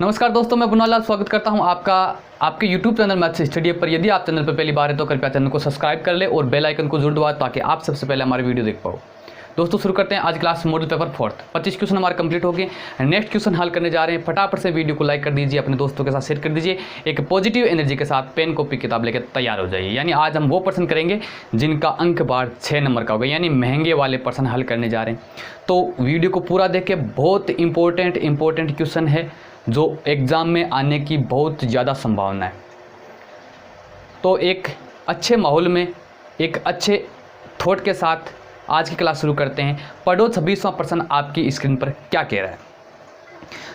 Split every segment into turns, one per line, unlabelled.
नमस्कार दोस्तों, मैं बुनालाल स्वागत करता हूं आपके YouTube चैनल मैथ्स स्टडी पर। यदि आप चैनल पर पहली बार है तो कृपया चैनल को सब्सक्राइब कर ले और बेल आइकन को जरूर दबाएं ताकि आप सबसे पहले हमारे वीडियो देख पाओ। दोस्तों शुरू करते हैं आज क्लास मॉडल पेपर 4। 25 क्वेश्चन हमारे कंप्लीट हो गए। नेक्स्ट क्वेश्चन हल करने जा रहे हैं। फटाफट से वीडियो को लाइक कर दीजिए, अपने दोस्तों के साथ शेयर कर दीजिए। एक पॉजिटिव एनर्जी के साथ पेन कॉपी किताब लेकर तैयार हो जाइए। यानी आज हम वो प्रश्न करेंगे जिनका अंक बार 6 नंबर का होगा, यानी महंगे वाले प्रश्न हल करने जा रहे हैं। तो वीडियो को पूरा देखें, बहुत इंपॉर्टेंट क्वेश्चन है जो एग्ज़ाम में आने की बहुत ज़्यादा संभावना है। तो एक अच्छे माहौल में एक अच्छे थॉट के साथ आज की क्लास शुरू करते हैं। पढ़ो 26वां प्रश्न आपकी स्क्रीन पर क्या कह रहा है।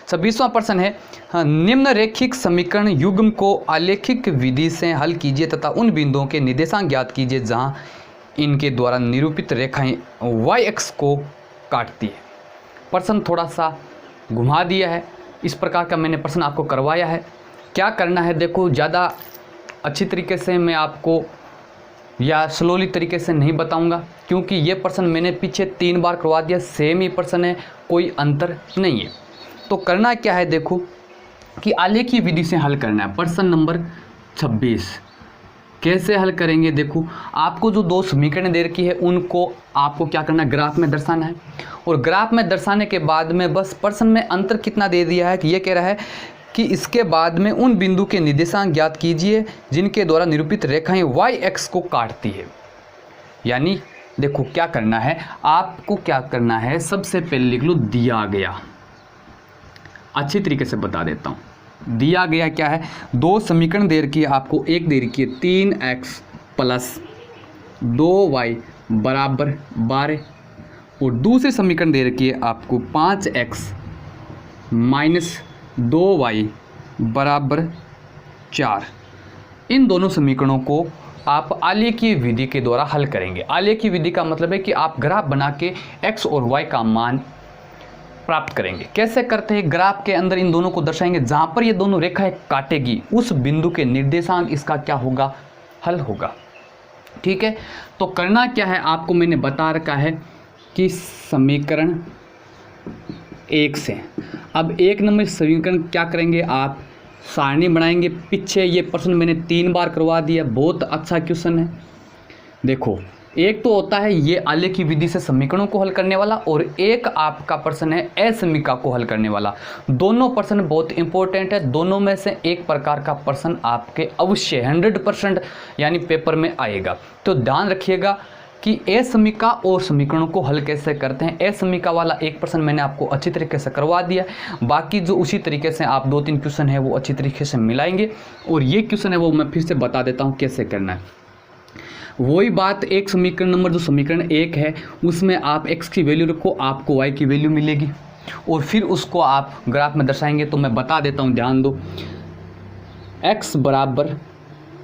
26वां प्रश्न है, निम्नरेखिक समीकरण युग्म को आलेखिक विधि से हल कीजिए तथा उन बिंदुओं के निर्देशांक ज्ञात कीजिए जहां इनके द्वारा निरूपित रेखाएं y अक्ष को काटती है। प्रश्न थोड़ा सा घुमा दिया है, इस प्रकार का मैंने प्रश्न आपको करवाया है। क्या करना है देखो, ज़्यादा अच्छी तरीके से मैं आपको या स्लोली तरीके से नहीं बताऊंगा, क्योंकि ये प्रश्न मैंने पीछे 3 बार करवा दिया। सेम ही प्रश्न है, कोई अंतर नहीं है। तो करना क्या है देखो कि आलेखीय विधि से हल करना है। प्रश्न नंबर 26 कैसे हल करेंगे देखो, आपको जो 2 समीकरण दे रखी है उनको आपको क्या करना है, ग्राफ में दर्शाना है। और ग्राफ में दर्शाने के बाद में बस प्रश्न में अंतर कितना दे दिया है कि ये कह रहा है कि इसके बाद में उन बिंदु के निर्देशांक ज्ञात कीजिए जिनके द्वारा निरूपित रेखाएं y अक्ष को काटती है। यानी देखो क्या करना है, आपको क्या करना है, सबसे पहले लिख लो दिया गया। अच्छी तरीके से बता देता हूं, दिया गया क्या है, 2 समीकरण दे रखी है आपको। एक दे रखी है 3x प्लस 2y बराबर 12 और दूसरी समीकरण दे रखी है आपको 5x माइनस 2y बराबर 4। इन दोनों समीकरणों को आप आलेखीय विधि के द्वारा हल करेंगे। आलेखीय विधि का मतलब है कि आप ग्राफ बना के x और y का मान प्राप्त करेंगे। कैसे करते हैं, ग्राफ के अंदर इन दोनों को दर्शाएंगे, जहां पर ये दोनों रेखाएं काटेगी उस बिंदु के निर्देशांक इसका क्या होगा, हल होगा। ठीक है, तो करना क्या है आपको मैंने बता रखा है कि समीकरण 1 से अब 1 नंबर समीकरण क्या करेंगे, आप सारणी बनाएंगे। पीछे ये प्रश्न मैंने 3 बार करवा दिया, बहुत अच्छा क्वेश्चन है। देखो एक तो होता है ये आलेखीय विधि से समीकरणों को हल करने वाला, और एक आपका प्रश्न है असमीका को हल करने वाला। दोनों प्रश्न बहुत इंपॉर्टेंट है। दोनों में से एक प्रकार का प्रश्न आपके अवश्य 100% यानी पेपर में आएगा। तो ध्यान रखिएगा कि असमीका और समीकरणों को हल कैसे करते हैं। असमीका वाला एक प्रश्न मैंने आपको अच्छी तरीके से करवा दिया, बाकी जो उसी तरीके से आप 2-3 क्वेश्चन है वो अच्छी तरीके से मिलाएंगे। और ये क्वेश्चन है वो मैं फिर से बता देता हूँ कैसे करना है। वही बात, एक समीकरण नंबर जो समीकरण 1 है उसमें आप x की वैल्यू रखो, आपको y की वैल्यू मिलेगी और फिर उसको आप ग्राफ में दर्शाएंगे। तो मैं बता देता हूँ, ध्यान दो। x बराबर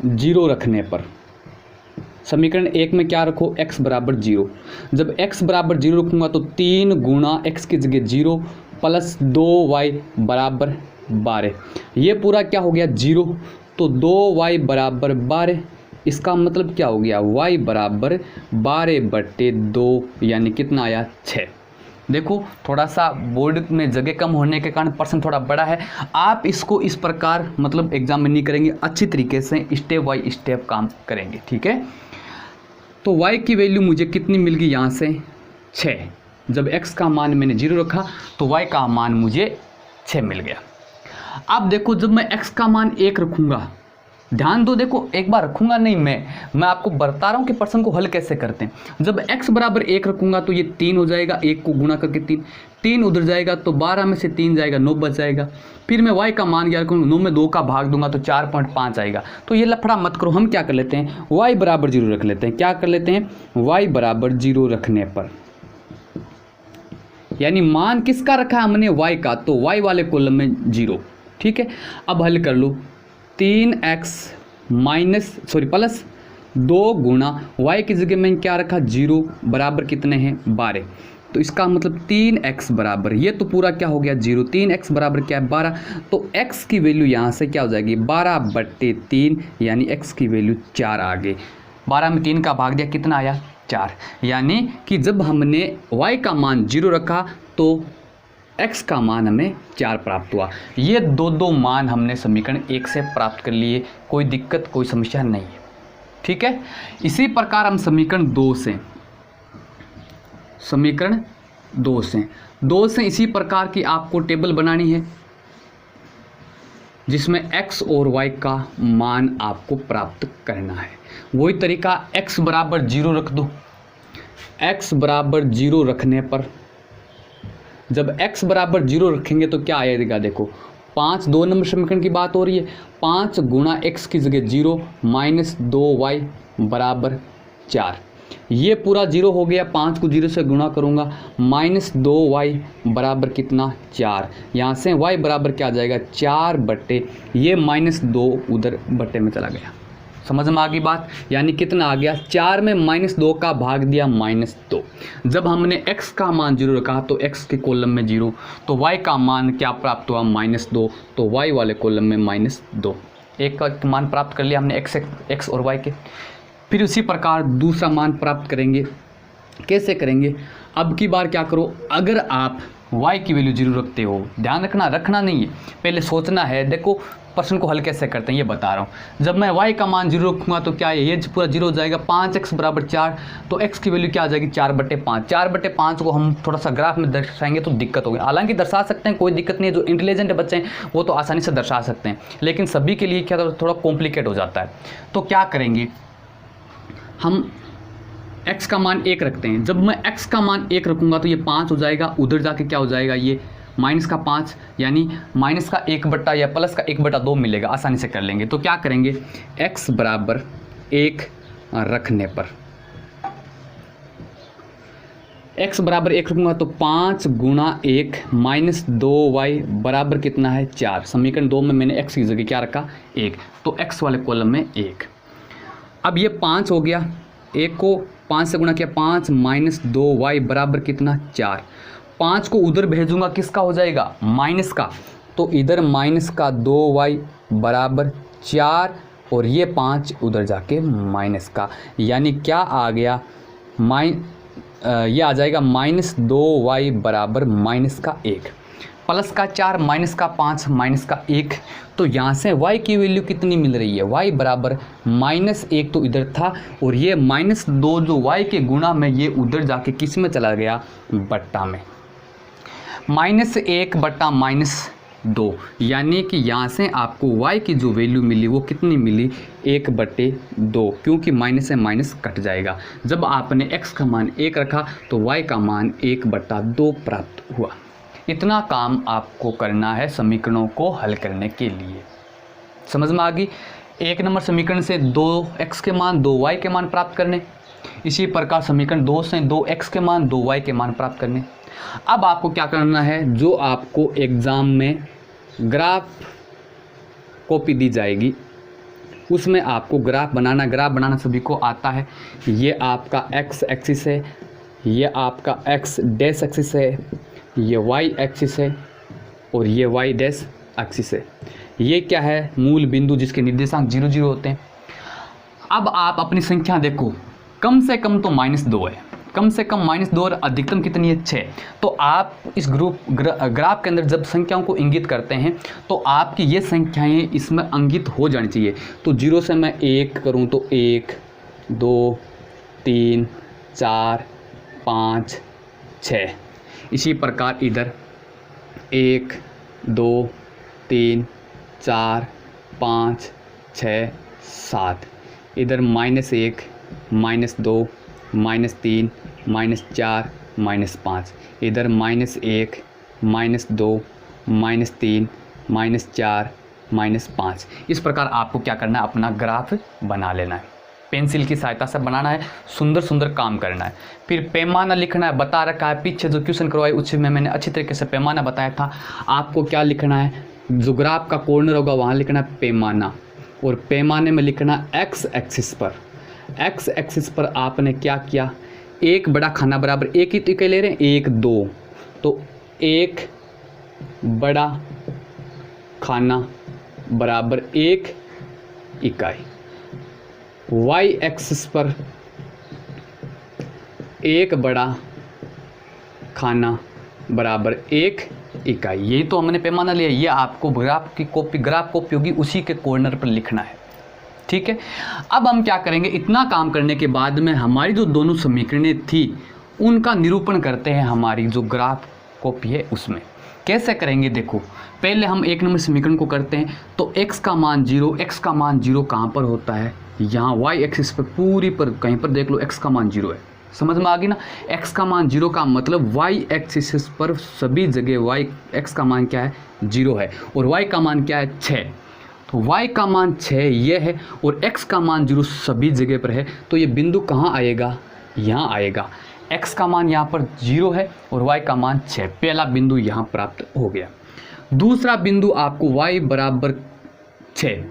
0 रखने पर समीकरण 1 में क्या रखो, x बराबर 0। जब x बराबर 0 रखूँगा तो 3 गुणा x की जगह 0 प्लस 2y बराबर 12। ये पूरा क्या हो गया 0, तो 2y बराबर 12। इसका मतलब क्या हो गया, y बराबर 12/2 यानी कितना आया, 6। देखो थोड़ा सा बोर्ड में जगह कम होने के कारण प्रश्न थोड़ा बड़ा है। आप इसको इस प्रकार मतलब एग्जाम में नहीं करेंगे, अच्छी तरीके से स्टेप बाय स्टेप काम करेंगे। ठीक है, तो y की वैल्यू मुझे कितनी मिल गई, यहाँ से 6। जब x का मान मैंने 0 रखा तो y का मान मुझे 6 मिल गया। अब देखो जब मैं x का मान 1 रखूँगा, ध्यान दो, देखो एक बार रखूँगा नहीं, मैं आपको बता रहा हूँ कि प्रश्न को हल कैसे करते हैं। जब x बराबर 1 रखूँगा तो ये 3 हो जाएगा, 1 को गुणा करके 3 उधर जाएगा तो 12 में से 3 जाएगा, 9 बच जाएगा। फिर मैं y का मान ज्ञात करूँगा, 9 में 2 का भाग दूंगा तो 4.5 आएगा। तो ये लफड़ा मत करो, हम क्या कर लेते हैं, y बराबर 0 रख लेते हैं। क्या कर लेते हैं, y बराबर 0 रखने पर यानी मान किसका रखा है हमने, y का, तो y वाले कॉलम में 0। ठीक है, अब हल कर लो। 3x प्लस 2 गुणा y की जगह में क्या रखा, 0 बराबर कितने हैं, 12। तो इसका मतलब 3x बराबर, ये तो पूरा क्या हो गया 0, 3x बराबर क्या है 12। तो x की वैल्यू यहाँ से क्या हो जाएगी, 12/3 यानी x की वैल्यू 4 आ गई। 12 में 3 का भाग दिया, कितना आया, 4। यानी कि जब हमने y का मान 0 रखा तो x का मान हमें 4 प्राप्त हुआ। ये दो मान हमने समीकरण 1 से प्राप्त कर लिए, कोई दिक्कत कोई समस्या नहीं है, ठीक है। इसी प्रकार हम समीकरण 2 से इसी प्रकार की आपको टेबल बनानी है जिसमें x और y का मान आपको प्राप्त करना है। वही तरीका x बराबर 0 रख दो। x बराबर 0 रखने पर, जब x बराबर 0 रखेंगे तो क्या आएगा, देखो 5 2 नंबर समीकरण की बात हो रही है। 5 गुणा x की जगह 0 माइनस 2y बराबर 4, ये पूरा 0 हो गया। 5 को 0 से गुणा करूँगा, माइनस 2y बराबर कितना 4। यहाँ से y बराबर क्या आ जाएगा 4 बट्टे, ये माइनस 2 उधर बट्टे में चला गया। समझ में आ गई बात, यानी कितना आ गया 4 में माइनस 2 का भाग दिया -2। जब हमने x का मान 0 रखा तो x के कॉलम में 0, तो y का मान क्या प्राप्त हुआ -2, तो y वाले कॉलम में -2। एक का मान प्राप्त कर लिया हमने x और y के। फिर उसी प्रकार दूसरा मान प्राप्त करेंगे। कैसे करेंगे, अब की बार क्या करो, अगर आप y की वैल्यू 0 रखते हो, ध्यान रखना नहीं है, पहले सोचना है। देखो प्रश्न को हल कैसे करते हैं ये बता रहा हूँ। जब मैं y का मान 0 रखूँगा तो क्या है, ये पूरा 0 हो जाएगा। 5x बराबर 4, तो x की वैल्यू क्या आ जाएगी 4/5। 4/5 को हम थोड़ा सा ग्राफ में दर्शाएंगे तो दिक्कत होगी। हालांकि दर्शा सकते हैं, कोई दिक्कत नहीं है, जो इंटेलिजेंट बच्चे हैं वो तो आसानी से दर्शा सकते हैं, लेकिन सभी के लिए क्या थोड़ा कॉम्प्लिकेट हो जाता है। तो क्या करेंगे, हम x का मान 1 रखते हैं। जब मैं x का मान 1 रखूँगा तो ये 5 हो जाएगा, उधर जाके क्या हो जाएगा, ये माइनस का 5, यानी माइनस का 1 या प्लस का 1/2 मिलेगा। आसानी से कर लेंगे। तो क्या करेंगे, x बराबर 1 रखने पर, x बराबर 1 रखूँगा तो 5 गुणा 1 माइनस 2y बराबर कितना है 4। समीकरण 2 में मैंने x की जगह क्या रखा 1, तो x वाले कॉलम में 1। अब ये 5 हो गया, 1 को 5 से गुणा किया, 5 माइनस 2y बराबर कितना 4। 5 को उधर भेजूंगा, किसका हो जाएगा माइनस का, तो इधर माइनस का 2y बराबर 4, और ये 5 उधर जाके माइनस का, यानी क्या आ गया ये आ जाएगा -2y बराबर -1, प्लस का 4 माइनस का 5 माइनस का 1। तो यहाँ से y की वैल्यू कितनी मिल रही है, y बराबर -1 तो इधर था, और ये -2 जो y के गुणा में ये उधर जाके किस में चला गया, बट्टा में, -1 बट्टा -2, यानी कि यहाँ से आपको y की जो वैल्यू मिली वो कितनी मिली 1/2, क्योंकि माइनस से माइनस कट जाएगा। जब आपने x का मान 1 रखा तो y का मान 1/2 प्राप्त हुआ। इतना काम आपको करना है समीकरणों को हल करने के लिए। समझ में आ गई। 1 नंबर समीकरण से 2x के मान 2y के मान प्राप्त करने, इसी प्रकार समीकरण 2 से 2x के मान 2y के मान प्राप्त करने। अब आपको क्या करना है, जो आपको एग्ज़ाम में ग्राफ कॉपी दी जाएगी उसमें आपको ग्राफ बनाना सभी को आता है। ये आपका x एक्सिस है, ये आपका x डैश एक्सिस है, ये y एक्सिस है, और ये y डैश एक्सिस है। ये क्या है, मूल बिंदु जिसके निर्देशांक 0 0 होते हैं। अब आप अपनी संख्या देखो, कम से कम तो -2 है, कम से कम -2 और अधिकतम कितनी है 6। तो आप इस ग्राफ के अंदर जब संख्याओं को इंगित करते हैं तो आपकी ये संख्याएं इसमें अंकित हो जानी चाहिए। तो 0 से मैं 1 करूं तो 1 2 3 4 5 6, इसी प्रकार इधर 1 2 3 4 5 6 7, इधर -1 -2 -3 -4 -5, इधर -1 -2 -3 -4 -5। इस प्रकार आपको क्या करना है, अपना ग्राफ बना लेना है। पेंसिल की सहायता से बनाना है, सुंदर सुंदर काम करना है। फिर पैमाना लिखना है, बता रखा है पीछे जो क्वेश्चन करवाए उसमें मैंने अच्छी तरीके से पैमाना बताया था। आपको क्या लिखना है, जो ग्राफ का कॉर्नर होगा वहाँ लिखना है पैमाना, और पैमाने में लिखना x एक्सिस पर। x एक्सिस पर आपने क्या किया, एक बड़ा खाना बराबर, एक ही तो ले रहे हैं 1 2, तो एक बड़ा खाना बराबर 1 इकाई। y एक्सिस पर एक बड़ा खाना बराबर 1 इकाई। यही तो हमने पैमाना लिया, ये आपको ग्राफ कॉपी होगी उसी के कॉर्नर पर लिखना है, ठीक है। अब हम क्या करेंगे, इतना काम करने के बाद में हमारी जो दोनों समीकरणें थी उनका निरूपण करते हैं हमारी जो ग्राफ कॉपी है उसमें। कैसे करेंगे, देखो पहले हम 1 नंबर समीकरण को करते हैं। तो x का मान 0 कहाँ पर होता है, यहाँ y एक्सिस पर पूरी पर कहीं पर देख लो x का मान 0 है। समझ में आ गई ना, x का मान 0 का मतलब y एक्सिस पर सभी जगह x का मान क्या है 0 है, और y का मान क्या है 6। तो y का मान 6 ये है और x का मान 0 सभी जगह पर है। तो ये बिंदु कहाँ आएगा, यहाँ आएगा। x का मान यहाँ पर 0 है और y का मान 6, पहला बिंदु यहाँ प्राप्त हो गया। दूसरा बिंदु आपको y बराबर 6,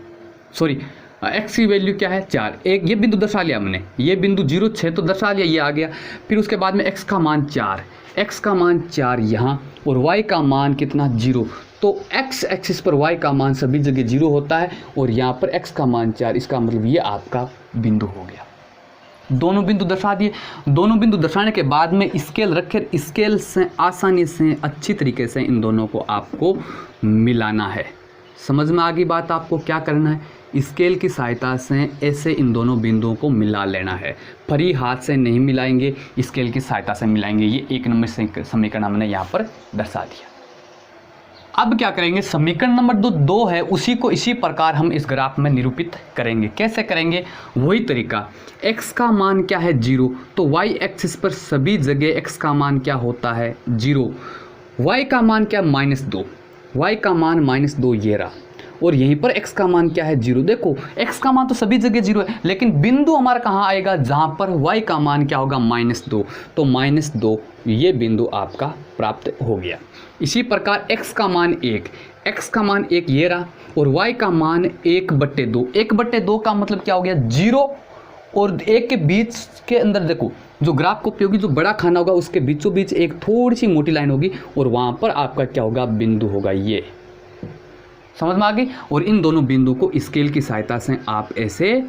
सॉरी x की वैल्यू क्या है 4, एक ये बिंदु दर्शा लिया हमने, ये बिंदु 0 6 तो दर्शा लिया, ये आ गया। फिर उसके बाद में x का मान 4, x का मान 4 यहाँ और y का मान कितना 0। तो x एक्सिस पर y का मान सभी जगह 0 होता है और यहाँ पर x का मान 4, इसका मतलब ये आपका बिंदु हो गया। दोनों बिंदु दर्शा दिए। दोनों बिंदु दर्शाने के बाद में स्केल रखकर स्केल से आसानी से अच्छी तरीके से इन दोनों को आपको मिलाना है। समझ में आ गई बात, आपको क्या करना है, स्केल की सहायता से ऐसे इन दोनों बिंदुओं को मिला लेना है। फ्री हाथ से नहीं मिलाएंगे, स्केल की सहायता से मिलाएंगे। ये 1 नंबर समीकरण हमने यहाँ पर दर्शा दिया। अब क्या करेंगे, समीकरण नंबर 2 है उसी को इसी प्रकार हम इस ग्राफ में निरूपित करेंगे। कैसे करेंगे, वही तरीका। x का मान क्या है 0, तो y एक्सिस पर सभी जगह x का मान क्या होता है 0। y का मान क्या -2, y का मान -2 ये रहा, और यहीं पर x का मान क्या है 0। देखो x का मान तो सभी जगह 0 है, लेकिन बिंदु हमारा कहाँ आएगा, जहाँ पर y का मान क्या होगा -2। तो -2 ये बिंदु आपका प्राप्त हो गया। इसी प्रकार x का मान 1, x का मान 1 ये रहा, और y का मान 1/2। 1/2 का मतलब क्या हो गया 0 और 1 के बीच के अंदर देखो जो ग्राफ को उपयोगी जो बड़ा खाना होगा उसके बीचों बीच एक थोड़ी सी मोटी लाइन होगी और वहाँ पर आपका क्या होगा बिंदु होगा, ये समझ में आ गई। और इन दोनों बिंदुओं को स्केल की सहायता से आप ऐसे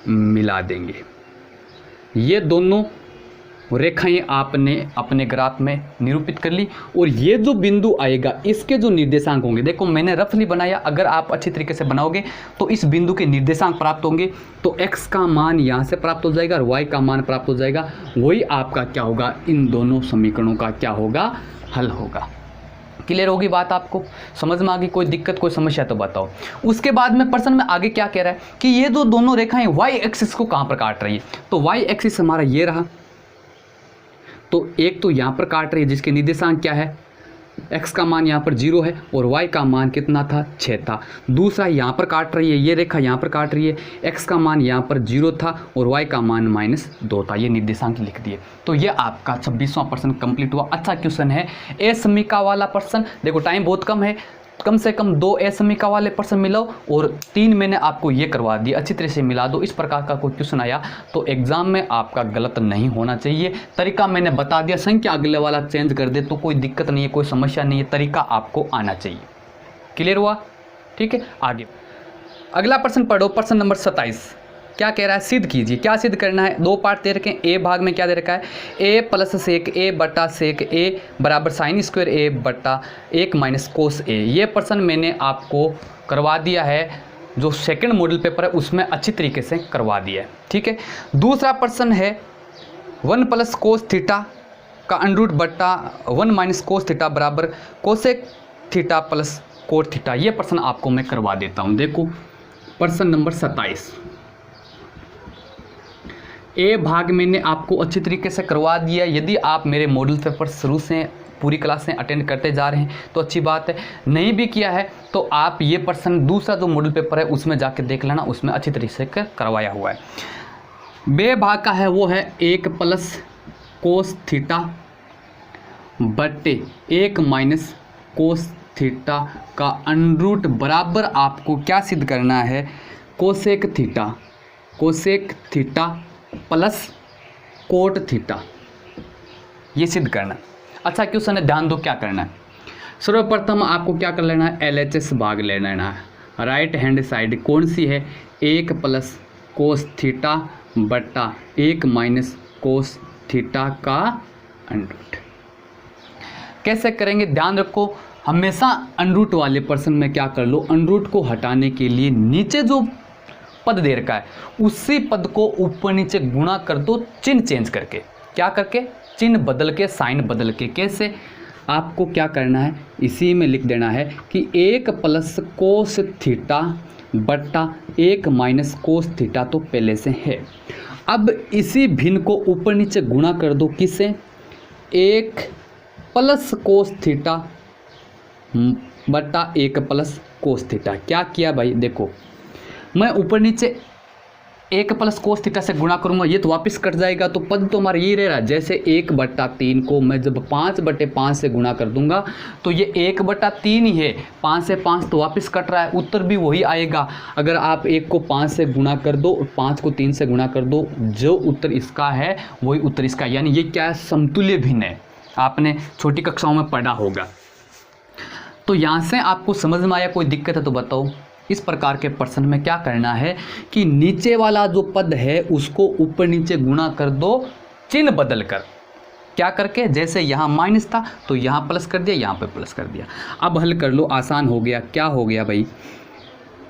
मिला देंगे। ये दोनों रेखाएं आपने अपने ग्राफ में निरूपित कर ली, और ये जो बिंदु आएगा इसके जो निर्देशांक होंगे, देखो मैंने रफली बनाया, अगर आप अच्छी तरीके से बनाओगे तो इस बिंदु के निर्देशांक प्राप्त होंगे। तो x का मान यहाँ से प्राप्त हो जाएगा और y का मान प्राप्त हो जाएगा। वही आपका क्या होगा, इन दोनों समीकरणों का क्या होगा, हल होगा। क्लियर होगी बात, आपको समझ में आ गई, कोई दिक्कत कोई समस्या तो बताओ। उसके बाद में प्रश्न में आगे क्या कह रहा है कि ये जो दोनों रेखाएं y एक्सिस को कहाँ पर काट रही है, तो y एक्सिस हमारा ये रहा, तो एक तो यहाँ पर काट रही है जिसके निर्देशांक क्या है, x का मान यहाँ पर 0 है और y का मान कितना था 6 था। दूसरा यहाँ पर काट रही है, ये रेखा यहाँ पर काट रही है, x का मान यहाँ पर 0 था और y का मान -2 था। ये निर्देशांक लिख दिए। तो ये आपका 26वां प्रश्न कंप्लीट हुआ। अच्छा क्वेश्चन है, ए समीका वाला प्रश्न। देखो टाइम बहुत कम है, कम से कम 2 ए समीका वाले प्रश्न मिलाओ और 3 मैंने आपको ये करवा दिया, अच्छी तरह से मिला दो। इस प्रकार का कोई क्वेश्चन आया तो एग्जाम में आपका गलत नहीं होना चाहिए। तरीका मैंने बता दिया, संख्या अगले वाला चेंज कर दे तो कोई दिक्कत नहीं है, कोई समस्या नहीं है, तरीका आपको आना चाहिए। क्लियर हुआ, ठीक है। आगे अगला प्रश्न पढ़ो, प्रश्न नंबर 27। क्या कह रहा है, सिद्ध कीजिए। क्या सिद्ध करना है, 2 पार्ट दे रखे हैं। ए भाग में क्या दे रखा है, a + सेक a बटा सेक a बराबर sin स्क्वायर a बटा 1 माइनस कोस a। ये प्रश्न मैंने आपको करवा दिया है, जो सेकंड मॉडल पेपर है उसमें अच्छी तरीके से करवा दिया है, ठीक है। दूसरा प्रश्न है 1 + कोस थीटा का √ बटा 1 माइनस कोस थीटा बराबर cosec theta plus cot theta. ये प्रश्न आपको मैं करवा देता हूँ। देखो प्रश्न नंबर 27 ए भाग मैंने आपको अच्छी तरीके से करवा दिया। यदि आप मेरे मॉडल पेपर शुरू से पूरी क्लासें अटेंड करते जा रहे हैं तो अच्छी बात है, नहीं भी किया है तो आप ये प्रश्न दूसरा जो मॉडल पेपर है उसमें जाके देख लेना, उसमें अच्छी तरीके से करवाया हुआ है। बे भाग का है वो है 1 + कोस थीटा बटे 1 माइनस कोस थीटा का √ बराबर आपको क्या सिद्ध करना है, cosec theta plus cot theta, ये सिद्ध करना। अच्छा क्वेश्चन है, ध्यान दो क्या करना है। सर्वप्रथम आपको क्या कर लेना है, LHS भाग ले लेना है। राइट हैंड साइड कौन सी है, 1 + कोस थीटा बटा 1 माइनस कोस थीटा का √ कैसे करेंगे, ध्यान रखो। हमेशा अनरूट वाले पर्सन में क्या कर लो, अनरूट को हटाने के लिए नीचे जो पद दे रखा है उसी पद को ऊपर नीचे गुणा कर दो, चिन्ह चेंज करके। क्या करके? चिन्ह बदल के, साइन बदल के। कैसे? आपको क्या करना है, इसी में लिख देना है कि 1 प्लस कोस थीटा बट्टा 1 माइनस कोस थीटा तो पहले से है। अब इसी भिन्न को ऊपर नीचे गुणा कर दो, किससे? 1 प्लस कोस थीटा बट्टा 1 प्लस कोस थीटा। क्या किया भाई? देखो मैं ऊपर नीचे 1 प्लस कोस थीटा से गुणा करूंगा, ये तो वापस कट जाएगा, तो पद तो हमारा ये रह रहा है। जैसे 1/3 को मैं जब 5/5 से गुणा कर दूंगा तो ये 1/3 ही है, 5 से 5 तो वापस कट रहा है, उत्तर भी वही आएगा। अगर आप 1 को 5 से गुणा कर दो, 5 को 3 से गुणा कर दो, जो उत्तर इसका है वही उत्तर इसका, यानी ये क्या है? समतुल्य भिन्न है। आपने छोटी कक्षाओं में पढ़ा होगा। तो यहाँ से आपको समझ में आया? कोई दिक्कत है तो बताओ। इस प्रकार के प्रश्न में क्या करना है कि नीचे वाला जो पद है उसको ऊपर नीचे गुणा कर दो, चिन्ह बदल कर। क्या करके? जैसे यहाँ माइनस था तो यहाँ प्लस कर दिया, यहाँ पे प्लस कर दिया। अब हल कर लो, आसान हो गया। क्या हो गया भाई?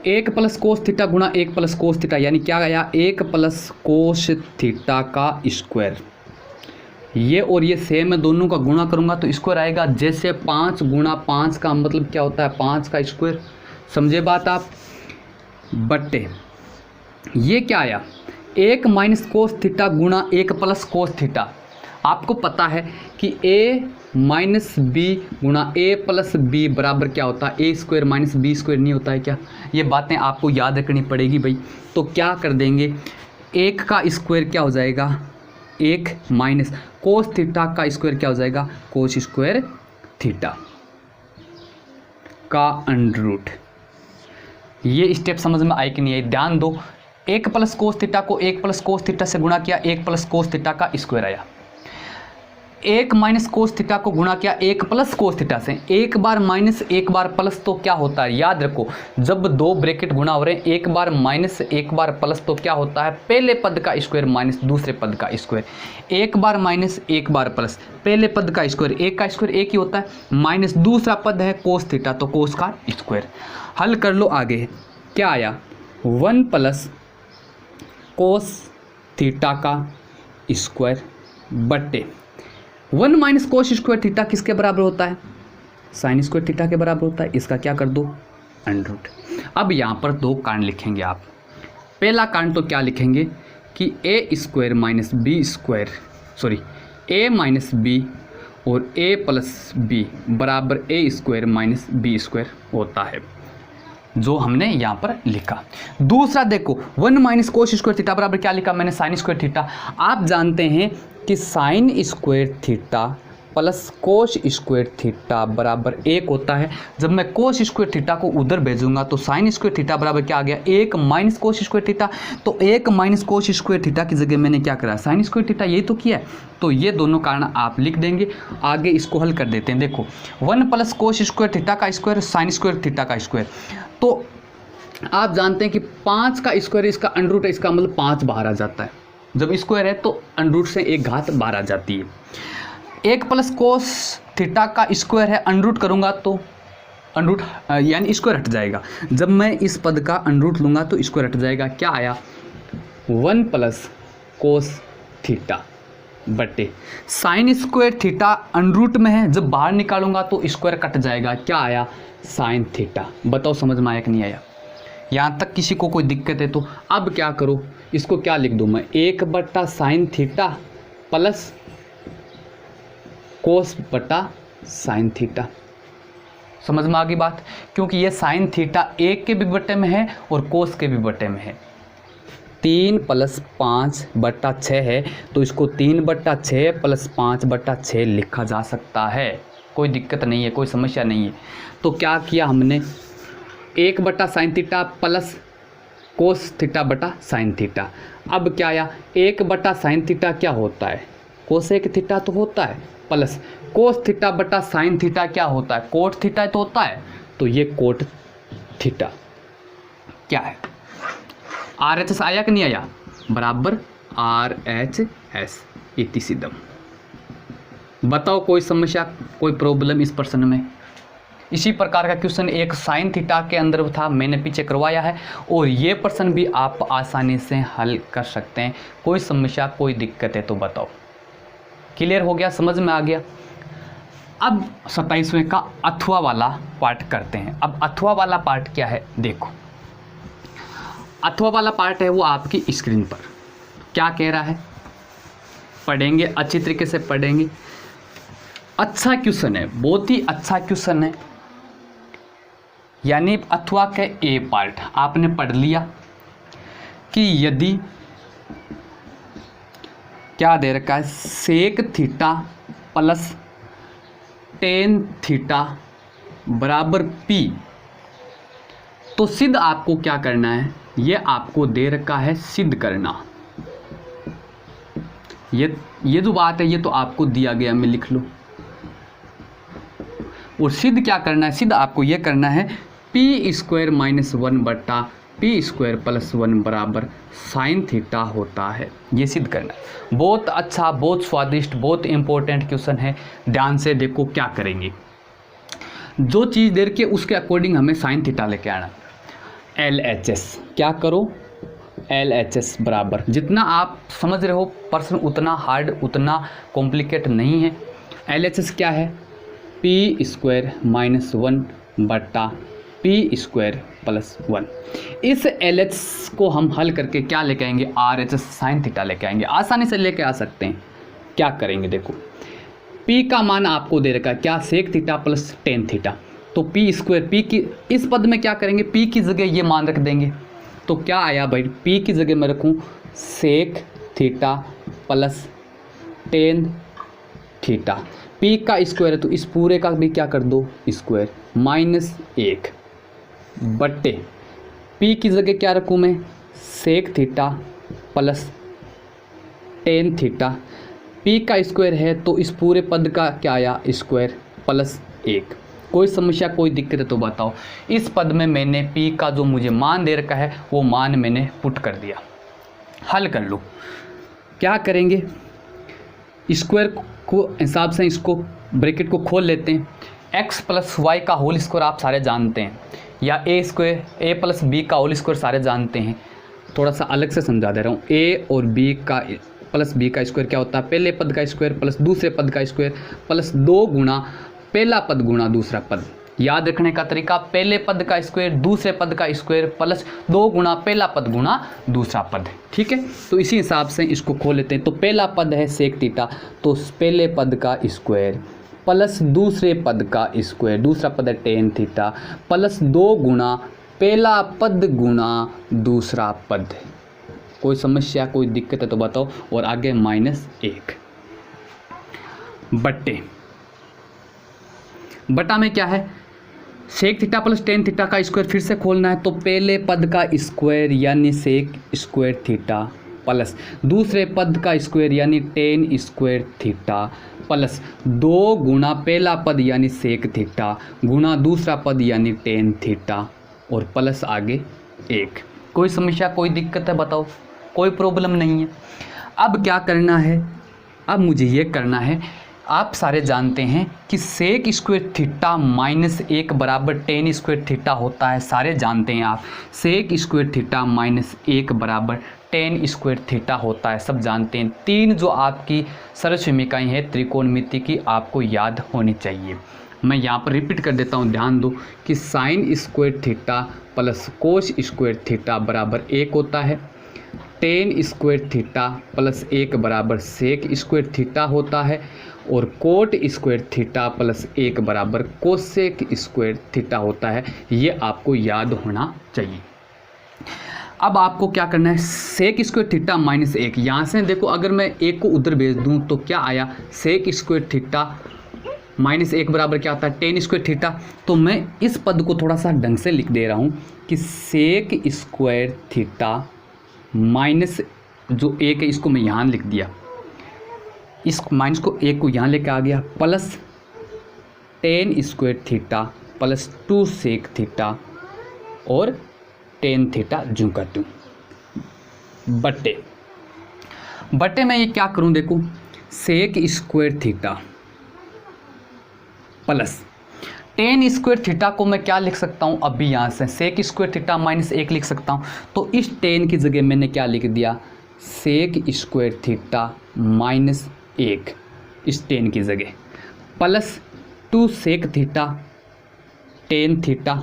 1 प्लस कोस थीटा गुणा 1 प्लस कोस थीटा, यानी क्या आया? 1 प्लस कोस थीटा का स्क्वायर। ये और ये सेम है, दोनों का गुणा करूंगा तो स्क्वायर आएगा। जैसे 5 गुणा 5 का मतलब क्या होता है? 5 का स्क्वायर। समझे बात आप? बट्टे ये क्या आया? 1 माइनस कोस थीटा गुणा 1 प्लस कोस थीटा। आपको पता है कि a माइनस बी गुणा a प्लस बी बराबर क्या होता है? ए स्क्वायर माइनस बी स्क्वायर नहीं होता है क्या? ये बातें आपको याद रखनी पड़ेगी भाई। तो क्या कर देंगे, 1 का स्क्वायर क्या हो जाएगा? 1 माइनस कोस थीटा का स्क्वायर क्या हो जाएगा? कोस स्क्वायर थीटा का अंडर रूट। ये स्टेप समझ में आए कि नहीं आए? ध्यान दो। 1 प्लस कोस थीटा को 1 प्लस कोस थीटा से गुणा किया, 1 प्लस कोस थीटा का स्क्वायर आया। 1 माइनस कोस थीटा को गुणा किया 1 प्लस कोस थीटा से। एक बार माइनस एक बार प्लस तो क्या होता है? याद रखो, जब दो ब्रैकेट गुणा हो रहे हैं, एक बार माइनस एक बार प्लस तो क्या होता है? पहले पद का स्क्वायर माइनस दूसरे पद का स्क्वायर। एक बार माइनस एक बार प्लस, पहले पद का स्क्वायर, एक का स्क्वायर एक ही होता है, माइनस दूसरा पद है कोस थीटा तो कोस का स्क्वायर। हल कर लो आगे। क्या आया? 1 प्लस कोस थीटा का स्क्वायर बट्टे 1 माइनस कोस स्क्वायर थीटा किसके बराबर होता है? साइन स्क्वायर थीटा के बराबर होता है। इसका क्या कर दो? Under root. अब यहाँ पर 2 कारण लिखेंगे आप। पहला कारण तो क्या लिखेंगे कि A square minus B square, sorry A minus B और ए प्लस बी बराबर A square minus B square होता है, जो हमने यहाँ पर लिखा। दूसरा देखो, 1 माइनस कोस स्क्वायर थीटा बराबर क्या लिखा मैंने? Sign square theta. आप जानते हैं कि sign square theta plus cos square theta बराबर 1 होता है। जब मैं कोस स्क्वायर थीटा को उधर भेजूंगा तो साइन स्क्वायर थीटा बराबर क्या आ गया? 1 माइनस कोस स्क्वायर थीटा। तो 1 माइनस कोस स्क्वायर थीटा की जगह मैंने क्या करा? साइन स्क्वायर थीटा, यही तो किया है। तो ये दोनों कारण आप लिख देंगे। आगे इसको हल कर देते हैं। देखो 1 प्लस कोस स्क्वायर थीटा का स्क्वायर, साइन स्क्वायर थीटा का स्क्वायर। तो आप जानते हैं कि 5 का स्क्वायर इसका अंडर रूट है, इसका मतलब 5 बाहर आ जाता है। जब स्क्वायर है तो अंडर रूट से एक घात बाहर आ जाती है। 1 प्लस कोस थीटा का स्क्वायर है, अंडर रूट करूंगा तो अंडर रूट यानी स्क्वायर हट जाएगा। जब मैं इस पद का अंडर रूट लूंगा तो स्क्वायर हट जाएगा। क्या आया? 1 प्लस कोस थीटा बटे sine square theta under root में है, जब बाहर निकालूंगा तो स्क्वायर कट जाएगा। क्या आया? Sine theta. बताओ समझ में आया कि नहीं आया? यहाँ तक किसी को कोई दिक्कत है तो अब क्या करो, इसको क्या लिख दूँ मैं? 1 बट्टा साइन थीटा प्लस कोस बटा साइन थीटा। समझ में आ गई बात? क्योंकि ये साइन थीटा 1 के भी बटे में है और कोस के भी बटे में है। 3 प्लस 5/6 है तो इसको 3/6 प्लस 5/6 लिखा जा सकता है। कोई दिक्कत नहीं है, कोई समस्या नहीं है। तो क्या किया हमने? 1 बटा sine theta plus cos theta बटा साइन थीटा। अब क्या आया? 1 बटा साइन थीटा क्या होता है? कोसेक थीटा तो होता है, प्लस कोस थीटा बटा साइन थीटा क्या होता है? कोट थीटा तो होता है। तो ये कोट थीटा क्या है? RHS आया कि नहीं आया? बराबर RHS इति सिद्धम। बताओ कोई समस्या, कोई प्रॉब्लम इस प्रश्न में? इसी प्रकार का क्वेश्चन एक साइन थीटा के अंदर था, मैंने पीछे करवाया है, और ये प्रश्न भी आप आसानी से हल कर सकते हैं। कोई समस्या कोई दिक्कत है तो बताओ। क्लियर हो गया, समझ में आ गया। अब 27वें का अथवा वाला पार्ट करते हैं। अब अथवा वाला पार्ट क्या है देखो, अथवा वाला पार्ट है वो आपकी स्क्रीन पर क्या कह रहा है, पढ़ेंगे, अच्छी तरीके से पढ़ेंगे। अच्छा क्वेश्चन है, बहुत ही अच्छा क्वेश्चन है, यानी अथवा के ए पार्ट आपने पढ़ लिया कि यदि क्या दे रखा है, sec theta plus tan theta बराबर पी, तो सिद्ध आपको क्या करना है, ये आपको दे रखा है सिद्ध करना। ये जो बात है ये तो आपको दिया गया, मैं लिख लो। और सिद्ध क्या करना है, सिद्ध आपको ये करना है पी स्क्वायर माइनस 1 बट्टा पी स्क्वायर प्लस 1 बराबर साइन थीटा होता है, ये सिद्ध करना है। बहुत अच्छा, बहुत स्वादिष्ट, बहुत इंपॉर्टेंट क्वेश्चन है। ध्यान से देखो क्या करेंगे, जो चीज़ दे के उसके अकॉर्डिंग हमें साइन थीटा लेके आना। LHS क्या करो, LHS बराबर, जितना आप समझ रहे हो प्रश्न उतना हार्ड, उतना कॉम्प्लिकेट नहीं है। LHS क्या है, पी स्क्वायर माइनस 1 बट्टा पी स्क्वायर प्लस 1। इस LHS को हम हल करके क्या लेके आएंगे, RHS साइन थीटा लेके आएंगे। आसानी से लेके आ सकते हैं। क्या करेंगे देखो, P का मान आपको दे रखा है क्या, sec theta plus tan theta, तो पी स्क्वायर, पी की इस पद में क्या करेंगे, पी की जगह ये मान रख देंगे। तो क्या आया भाई, पी की जगह मैं रखूँ sec theta plus tan theta, P का स्क्वायर है तो इस पूरे का भी क्या कर दो स्क्वायर, माइनस 1 बट्टे पी की जगह क्या रखूँ मैं, sec theta plus tan theta, P का स्क्वायर है तो इस पूरे पद का क्या आया स्क्वायर प्लस 1। कोई समस्या कोई दिक्कत है तो बताओ। इस पद में मैंने पी का जो मुझे मान दे रखा है वो मान मैंने पुट कर दिया। हल कर लो, क्या करेंगे, स्क्वायर को हिसाब से इसको ब्रैकेट को खोल लेते हैं। x प्लस वाई का होल स्क्वायर आप सारे जानते हैं, या ए स्क्वायर ए प्लस बी का होल स्क्वायर सारे जानते हैं। थोड़ा सा अलग से समझा दे रहा हूँ, ए और बी का प्लस बी का स्क्वायर क्या होता है, पहले पद का स्क्वायर प्लस दूसरे पद का स्क्वायर प्लस 2 गुना पहला पद गुना दूसरा पद। याद रखने का तरीका, पहले पद का स्क्वायर दूसरे पद का स्क्वायर प्लस 2 गुना पहला पद गुना दूसरा पद। ठीक है, तो इसी हिसाब से इसको खोल लेते हैं। तो पहला पद है सेक थीटा, तो पहले पद का स्क्वायर प्लस दूसरे पद का स्क्वायर, दूसरा पद है टेन थीटा प्लस 2 गुना पहला पद गुना दूसरा पद। कोई समस्या कोई दिक्कत है तो बताओ। और आगे माइनस 1 बटा में क्या है, sec theta plus tan theta का स्क्वायर फिर से खोलना है, तो पहले पद का स्क्वायर यानी सेक स्क्वायर थीटा प्लस दूसरे पद का स्क्वायर यानी टेन स्क्वायर थीटा प्लस 2 गुना पहला पद यानी सेक थीटा गुना दूसरा पद यानी टेन थीटा और प्लस आगे 1। कोई समस्या कोई दिक्कत है बताओ, कोई प्रॉब्लम नहीं है। अब क्या करना है, अब मुझे ये करना है, आप सारे जानते हैं कि सेक स्क्वायर थीटा माइनस 1 बराबर टेन स्क्वायर थीटा होता है। सारे जानते हैं आप, सेक स्क्वायर थीटा माइनस 1 बराबर टेन स्क्वायर थीटा होता है, सब जानते हैं। 3 जो आपकी सरल समीकरण है त्रिकोणमिति की आपको याद होनी चाहिए। मैं यहाँ पर रिपीट कर देता हूँ, ध्यान दो कि sign square theta plus cos square theta बराबर 1 होता है, टेन स्क्वायर थीटा प्लस 1 बराबर सेक स्क्वायर थीटा होता है, और कोट स्क्वायर थीटा प्लस 1 बराबर कोसेक स्क्वायर थीटा होता है। ये आपको याद होना चाहिए। अब आपको क्या करना है, सेक स्क्वायर थीटा माइनस 1, यहाँ से देखो अगर मैं 1 को उधर भेज दूँ तो क्या आया, सेक स्क्वायर थीटा माइनस 1 बराबर क्या आता है टेन स्क्वायर थीटा। तो मैं इस पद को थोड़ा सा ढंग से लिख दे रहा हूँ कि सेक स्क्वायर थीटा माइनस जो 1 है इसको मैं यहाँ लिख दिया, इस माइनस को 1 को यहाँ लेके आ गया, plus tan square theta plus 2 sec theta और टेन थीटा जो कर दूँ बट्टे में ये क्या करूँ, देखो sec square theta plus tan square theta को मैं क्या लिख सकता हूँ, अभी यहाँ से सेक स्क्वायर थीटा माइनस 1 लिख सकता हूँ। तो इस टेन की जगह मैंने क्या लिख दिया, सेक स्क्वायर थीटा माइनस 1 इस टेन की जगह, plus 2 sec theta tan theta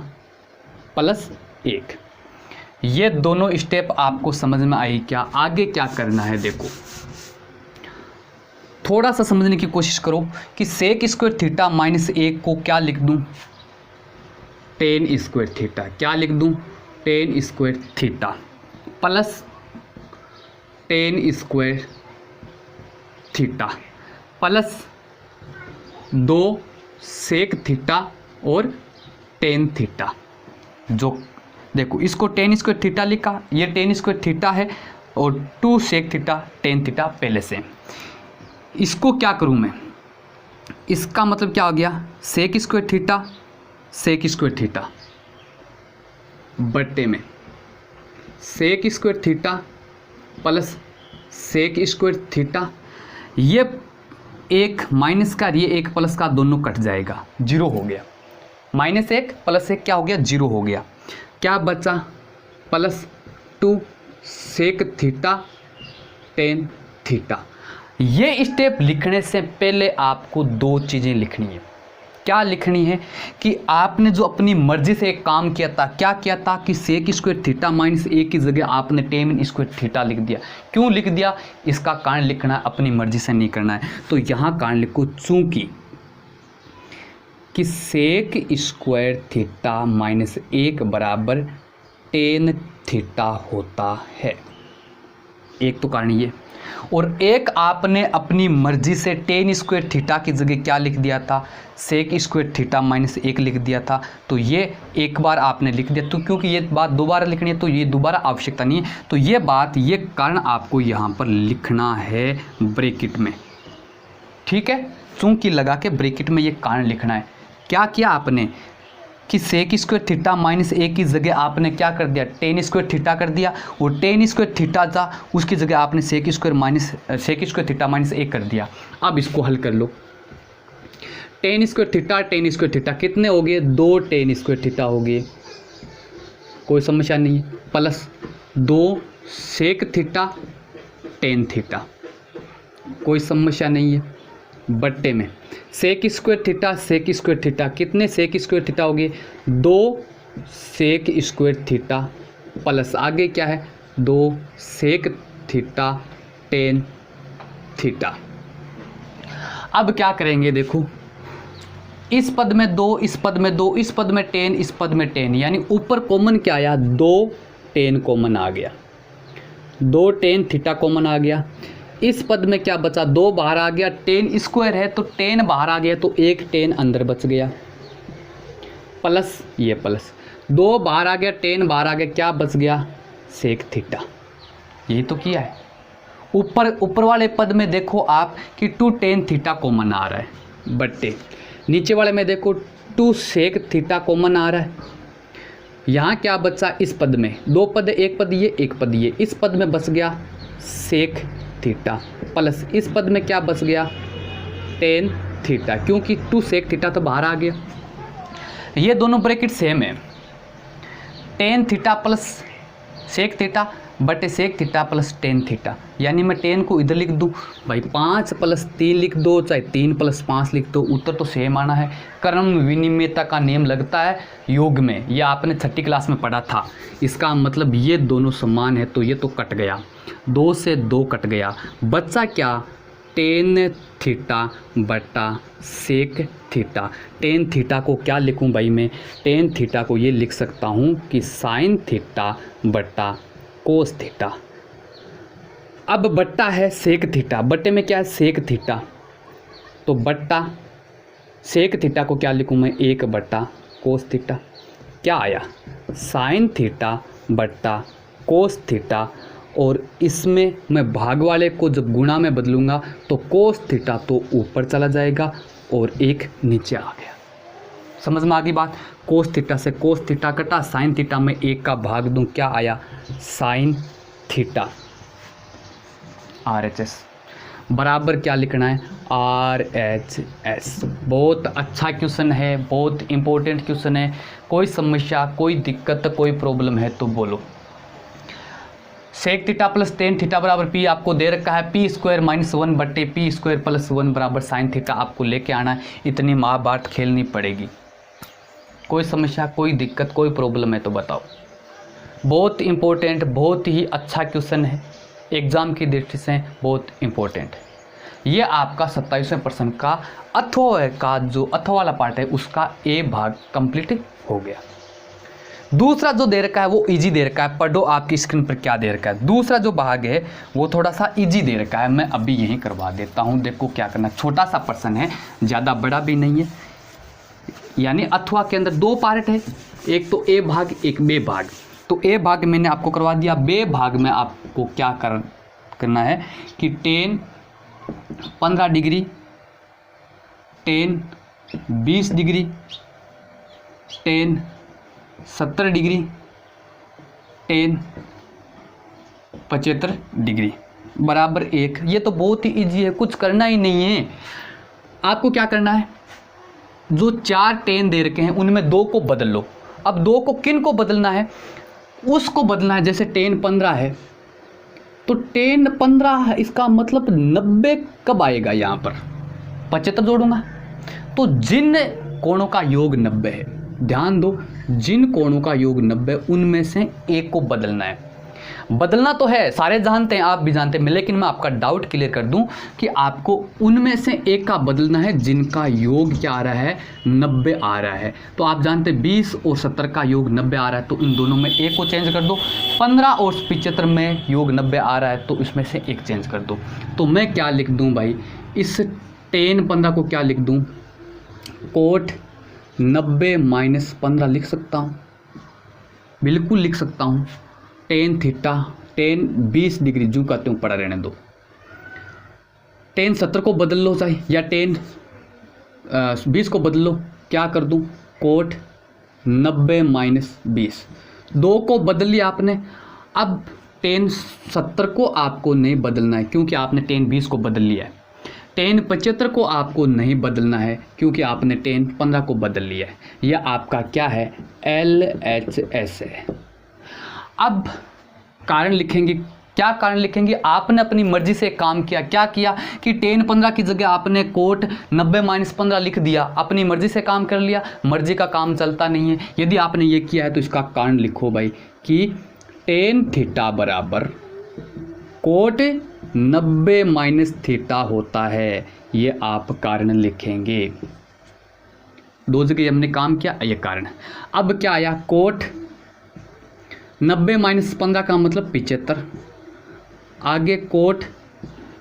plus 1। ये दोनों स्टेप आपको समझ में आई क्या? आगे क्या करना है देखो, थोड़ा सा समझने की कोशिश करो कि सेक स्क्वायर थीटा माइनस 1 को क्या लिख दूं, टेन स्क्वायर थीटा, क्या लिख दूं, tan square theta plus tan square theta plus 2 sec theta और टेन थीटा। जो देखो इसको टेन स्क्वायर थीटा लिखा, ये टेन स्क्वायर थीटा है और 2 सेक थीटा टेन थीटा पहले से। इसको क्या करूं मैं, इसका मतलब क्या हो गया, सेक स्क्वायर थीटा बट्टे में sec square theta plus sec square theta. ये एक माइनस का ये एक प्लस का दोनों कट जाएगा, 0 हो गया, -1 + 1 क्या हो गया, 0 हो गया। क्या बचा, plus 2 sec theta tan theta. ये स्टेप लिखने से पहले आपको 2 चीज़ें लिखनी है। क्या लिखनी है कि आपने जो अपनी मर्जी से एक काम किया था, क्या किया था कि सेक स्क्वायर थीटा माइनस 1 की जगह आपने टेन स्क्वायर थीटा लिख दिया। क्यों लिख दिया, इसका कारण लिखना है, अपनी मर्जी से नहीं करना है। तो यहाँ कारण लिखो, चूंकि कि सेक स्क्वायर थीटा माइनस 1 बराबर टेन थीटा होता है। एक तो कारण ये, और एक आपने अपनी मर्जी से टेन स्क्वायर थीटा की जगह क्या लिख दिया था, सेक स्क्वायर थीटा माइनस 1 लिख दिया था। तो ये एक बार आपने लिख दिया, तो क्योंकि ये बात दोबारा लिखनी है तो ये दोबारा आवश्यकता नहीं है। तो ये बात, ये कारण आपको यहाँ पर लिखना है ब्रैकेट में, ठीक है, चूंकि लगा के ब्रैकेट में ये कारण लिखना है। क्या किया आपने कि सेक स्क्वायर थीटा माइनस 1 की जगह आपने क्या कर दिया, टेन स्क्वायर थीटा कर दिया, और टेन स्क्वायर थीटा था उसकी जगह आपने सेक स्क्वायर थीटा माइनस 1 कर दिया। अब इसको हल कर लो, टेन स्क्वायर थीटा कितने हो गए, 2 टेन स्क्वायर थीटा हो गए, कोई समस्या नहीं है, plus 2 sec theta tan theta, कोई समस्या नहीं है, बट्टे में सेक स्क्वायर थीटा कितने सेक स्क्वायर थीटा हो गए, 2 सेक स्क्वायर थीटा प्लस आगे क्या है, 2 सेक थीटा टेन थीटा। अब क्या करेंगे देखो, इस पद में 2, इस पद में 2, इस पद में 10, इस पद में 10, यानी ऊपर कॉमन क्या आया, 2 10 कॉमन आ गया, 2 10 थीटा कॉमन आ गया। इस पद में क्या बचा, 2 बाहर आ गया, 10 स्क्वायर है तो 10 बाहर आ गया, तो एक 10 अंदर बच गया, प्लस ये प्लस 2 बाहर आ गया, 10 बाहर आ गया, क्या बच गया, सेक थीटा। यही तो किया है। ऊपर वाले पद में देखो आप कि 2 10 थीटा कॉमन आ रहा है, बट्टे नीचे वाले में देखो 2 सेक थीटा कॉमन आ रहा है। यहाँ क्या बचा, इस पद में 2 पद है, एक पद ये एक पद ये, इस पद में बच गया सेक थीटा, प्लस इस पद में क्या बच गया, टेन थीटा, क्योंकि 2 सेक थीटा तो बाहर आ गया। ये दोनों ब्रैकेट सेम है, tan theta plus sec theta बटे sec theta plus tan theta, यानी मैं 10 को इधर लिख दूँ भाई, 5 + 3 लिख दो, चाहे 3 + 5 लिख दो, उत्तर तो सेम आना है। क्रम विनिमयता का नियम लगता है योग में, यह आपने 6ठी क्लास में पढ़ा था। इसका मतलब ये दोनों समान है, तो ये तो कट गया, 2 से 2 कट गया, बच्चा क्या, टेन थीटा बटा सेक थीटा। टेन थीटा को क्या लिखूं भाई मैं, टेन थीटा को ये लिख सकता हूँ कि साइन थीटा बटा कोस थीटा। अब बट्टा है सेक थीटा, बट्टे में क्या है, सेक थीटा, तो बट्टा सेक थीटा को क्या लिखूं मैं, 1 बटा कोस थीटा। क्या आया, साइन थीटा बट्टा कोस थीटा, और इसमें मैं भाग वाले को जब गुणा में बदलूंगा तो कोस थीटा तो ऊपर चला जाएगा और 1 नीचे आ गया। समझ में आ गई बात। कोस थीटा से कोस थीटा कटा, साइन थीटा में 1 का भाग दूं, क्या आया, साइन थीटा RHS। बराबर क्या लिखना है, RHS। बहुत अच्छा क्वेश्चन है, बहुत इंपॉर्टेंट क्वेश्चन है। कोई समस्या, कोई दिक्कत, कोई प्रॉब्लम है तो बोलो। Sec theta plus tan theta बराबर पी आपको दे रखा है, पी स्क्वायर माइनस 1 बट्टे पी स्क्वायर प्लस 1 बराबर साइन थीटा आपको लेके आना है। इतनी महाभारत खेलनी पड़ेगी। कोई समस्या, कोई दिक्कत, कोई प्रॉब्लम है तो बताओ। बहुत इंपॉर्टेंट, बहुत ही अच्छा क्वेश्चन है, एग्ज़ाम की दृष्टि से बहुत इंपॉर्टेंट है। ये आपका 27वें प्रश्न का अथवा का जो अथवा वाला पार्ट है उसका ए भाग कंप्लीट हो गया। दूसरा जो दे रखा है वो इजी दे रखा है, पढ़ो आपकी स्क्रीन पर क्या दे रखा है। दूसरा जो भाग है वो थोड़ा सा इजी दे रखा है, मैं अभी यहीं करवा देता हूँ। देखो क्या करना, छोटा सा प्रश्न है, ज़्यादा बड़ा भी नहीं है। यानी अथवा के अंदर दो पार्ट है, एक तो ए भाग, एक बे भाग। तो ए भाग मैंने आपको करवा दिया, बे भाग में आपको क्या करना है कि ten 15 degree, ten 20 degree, ten 70 degree, ten 75 degree बराबर 1। ये तो बहुत ही इजी है, कुछ करना ही नहीं है। आपको क्या करना है, जो 4 टेन दे रखे हैं उनमें 2 को बदल लो। अब 2 को किन को बदलना है, उसको बदलना है। जैसे टेन 15 है तो टेन 15 इसका मतलब 90 कब आएगा, यहाँ पर 75 जोड़ूंगा। तो जिन कोणों का योग 90 है, ध्यान दो, जिन कोणों का योग 90 उनमें से एक को बदलना है। बदलना तो है, सारे जानते हैं, आप भी जानते हैं, लेकिन मैं आपका डाउट क्लियर कर दूं कि आपको उनमें से एक का बदलना है जिनका योग क्या आ रहा है, 90 आ रहा है। तो आप जानते हैं 20 और 70 का योग 90 आ रहा है, तो इन दोनों में एक को चेंज कर दो। 15 और 75 में योग 90 आ रहा है, तो इसमें से एक चेंज कर दो। तो मैं क्या लिख दूँ भाई, इस टेन 15 को क्या लिख दूँ, कोट 90 माइनस 15 लिख सकता हूँ, बिल्कुल लिख सकता हूँ। टेन थीटा, टेन 20 डिग्री जो कहते हूँ पड़ा रहने दो। टेन 70 को बदल लो चाहे, या टेन 20 को बदल लो। क्या कर दूँ, कोट 90 माइनस 20, 2 को बदल लिया आपने। अब टेन 70 को आपको नहीं बदलना है क्योंकि आपने टेन 20 को बदल लिया है। टेन 75 को आपको नहीं बदलना है क्योंकि आपने टेन 15 को बदल लिया है। यह आपका क्या है, LHS है। अब कारण लिखेंगे, क्या कारण लिखेंगे, आपने अपनी मर्जी से काम किया। क्या किया कि टेन 15 की जगह आपने कोट 90 माइनस 15 लिख दिया, अपनी मर्जी से काम कर लिया। मर्जी का काम चलता नहीं है। यदि आपने ये किया है तो इसका कारण लिखो भाई कि टेन थीटा बराबर कोट 90 माइनस थीटा होता है। ये आप कारण लिखेंगे। 2 जगह हमने काम किया, ये कारण। अब क्या आया, कोट 90 माइनस 15 का मतलब 75, आगे कोट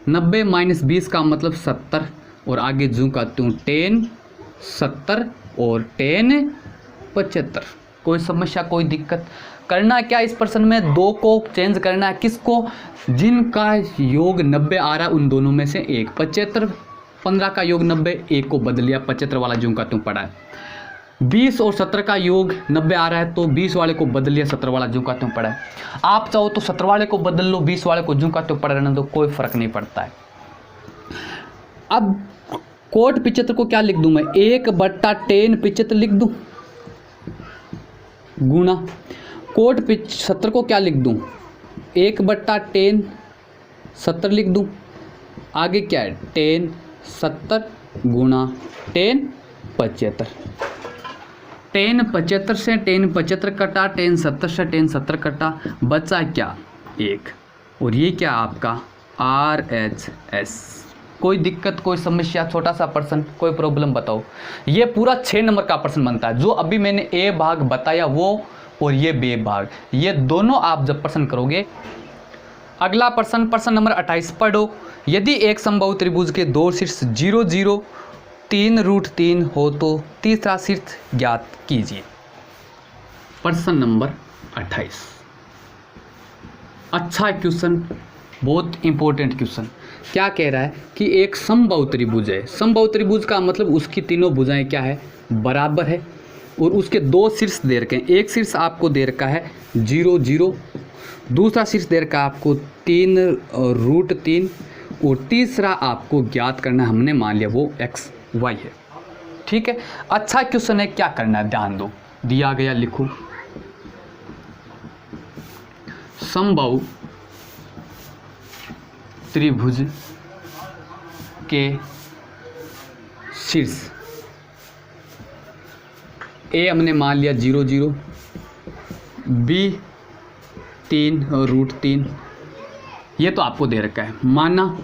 90 माइनस 20 का मतलब 70, और आगे जूँ कहती हूँ टेन 70 और टेन 75। कोई समस्या, कोई दिक्कत, करना क्या इस प्रश्न में, 2 को चेंज करना है। किसको, जिनका योग 90 आ रहा है उन दोनों में से एक। 75 15 का योग 90, एक को बदल लिया, 75 वाला जूँ कहती हूँ पड़ा है। 20 और 70 का योग 90 आ रहा है तो 20 वाले को बदल लिया, 70 वाला जो कहते हो पड़ा है। आप चाहो तो 70 वाले को बदल लो, 20 वाले को जो कहते हो पड़ा रहने दो, कोई फर्क नहीं पड़ता है। अब कोट 75 को क्या लिख दूं मैं, 1/10 75 लिख दूं, गुणा कोट 70 को क्या लिख दूं, 1/10 70 लिख दूं। आगे क्या है, 10 70 गुणा 10 75। 10 75 से 10 75 कटा, 10 70 से 10 70 कटा, बचा क्या 1। और ये क्या आपका RHS। कोई दिक्कत, कोई समस्या, छोटा सा प्रश्न, कोई प्रॉब्लम बताओ। ये पूरा 6 नंबर का प्रश्न बनता है। जो अभी मैंने ए भाग बताया वो, और ये बे भाग, ये दोनों आप जब प्रश्न करोगे। अगला प्रश्न, प्रश्न नंबर 28 पढ़ो। यदि एक समबाहु त्रिभुज के 2 शीर्ष 0 0 3√3 हो तो तीसरा शीर्ष ज्ञात कीजिए। प्रश्न नंबर 28, अच्छा क्वेश्चन, बहुत इंपॉर्टेंट क्वेश्चन। क्या कह रहा है कि एक समबाहु त्रिभुज है। समबाहु त्रिभुज का मतलब उसकी तीनों भुजाएं क्या है, बराबर है, और उसके 2 शीर्ष दे रखे हैं। एक शीर्ष आपको दे रखा है 0 0, दूसरा शीर्ष दे रखा है आपको 3√3, और तीसरा आपको ज्ञात करना है, हमने मान लिया वो एक्स वाई है। ठीक है, अच्छा क्वेश्चन है, क्या करना है ध्यान दो, दिया गया लिखो, समबाहु त्रिभुज के शीर्ष ए हमने मान लिया 0 0, बी 3 और √3, ये तो आपको दे रखा है, माना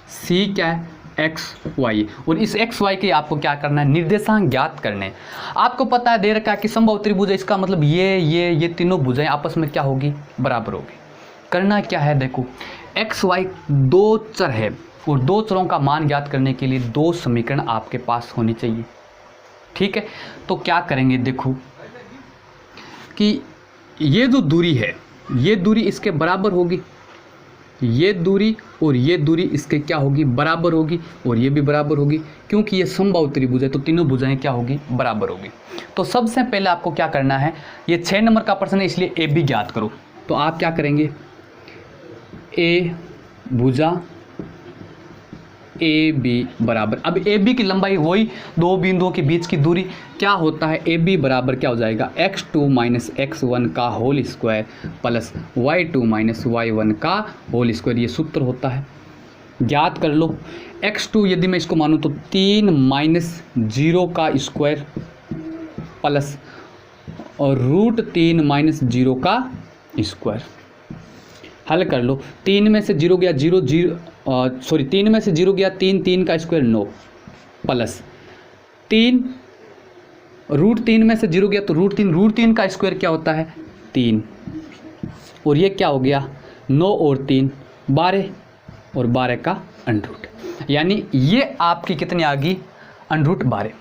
सी क्या है एक्स वाई, और इस एक्स वाई के आपको क्या करना है, निर्देशांक ज्ञात करने। आपको पता है दे रखा है कि समबाहु त्रिभुज है, इसका मतलब ये तीनों भुजाएं आपस में क्या होगी, बराबर होगी। करना क्या है देखो, एक्स वाई दो चर है और दो चरों का मान ज्ञात करने के लिए दो समीकरण आपके पास होनी चाहिए। ठीक है, तो क्या करेंगे देखो कि ये जो दूरी है, ये दूरी इसके बराबर होगी, ये दूरी और ये दूरी इसके क्या होगी, बराबर होगी, और ये भी बराबर होगी, क्योंकि ये समबाहु त्रिभुज है तो तीनों भुजाएं क्या होगी, बराबर होगी। तो सबसे पहले आपको क्या करना है, ये 6 नंबर का प्रश्न है इसलिए ए बी ज्ञात करो। तो आप क्या करेंगे, ए भुजा ए बी बराबर, अब ए बी की लंबाई वही दो बिंदुओं के बीच की दूरी, क्या होता है, ए बी बराबर क्या हो जाएगा, x2 - x1 का whole square plus y2 - y1 का होल स्क्वायर, ये सूत्र होता है, ज्ञात कर लो। x2 यदि मैं इसको मानूँ तो 3 - 0 का स्क्वायर प्लस और √3 - 0 का स्क्वायर, हल कर लो। 3 में से 0 गया 0 0, सॉरी 3 में से 0 गया 3, 3 का स्क्वायर 9 प्लस 3, √3 में से 0 गया तो √3 का स्क्वायर क्या होता है 3, और ये क्या हो गया 9 और 3 12, और 12 का अंडरूट, यानी ये आपकी कितनी आ गई √12।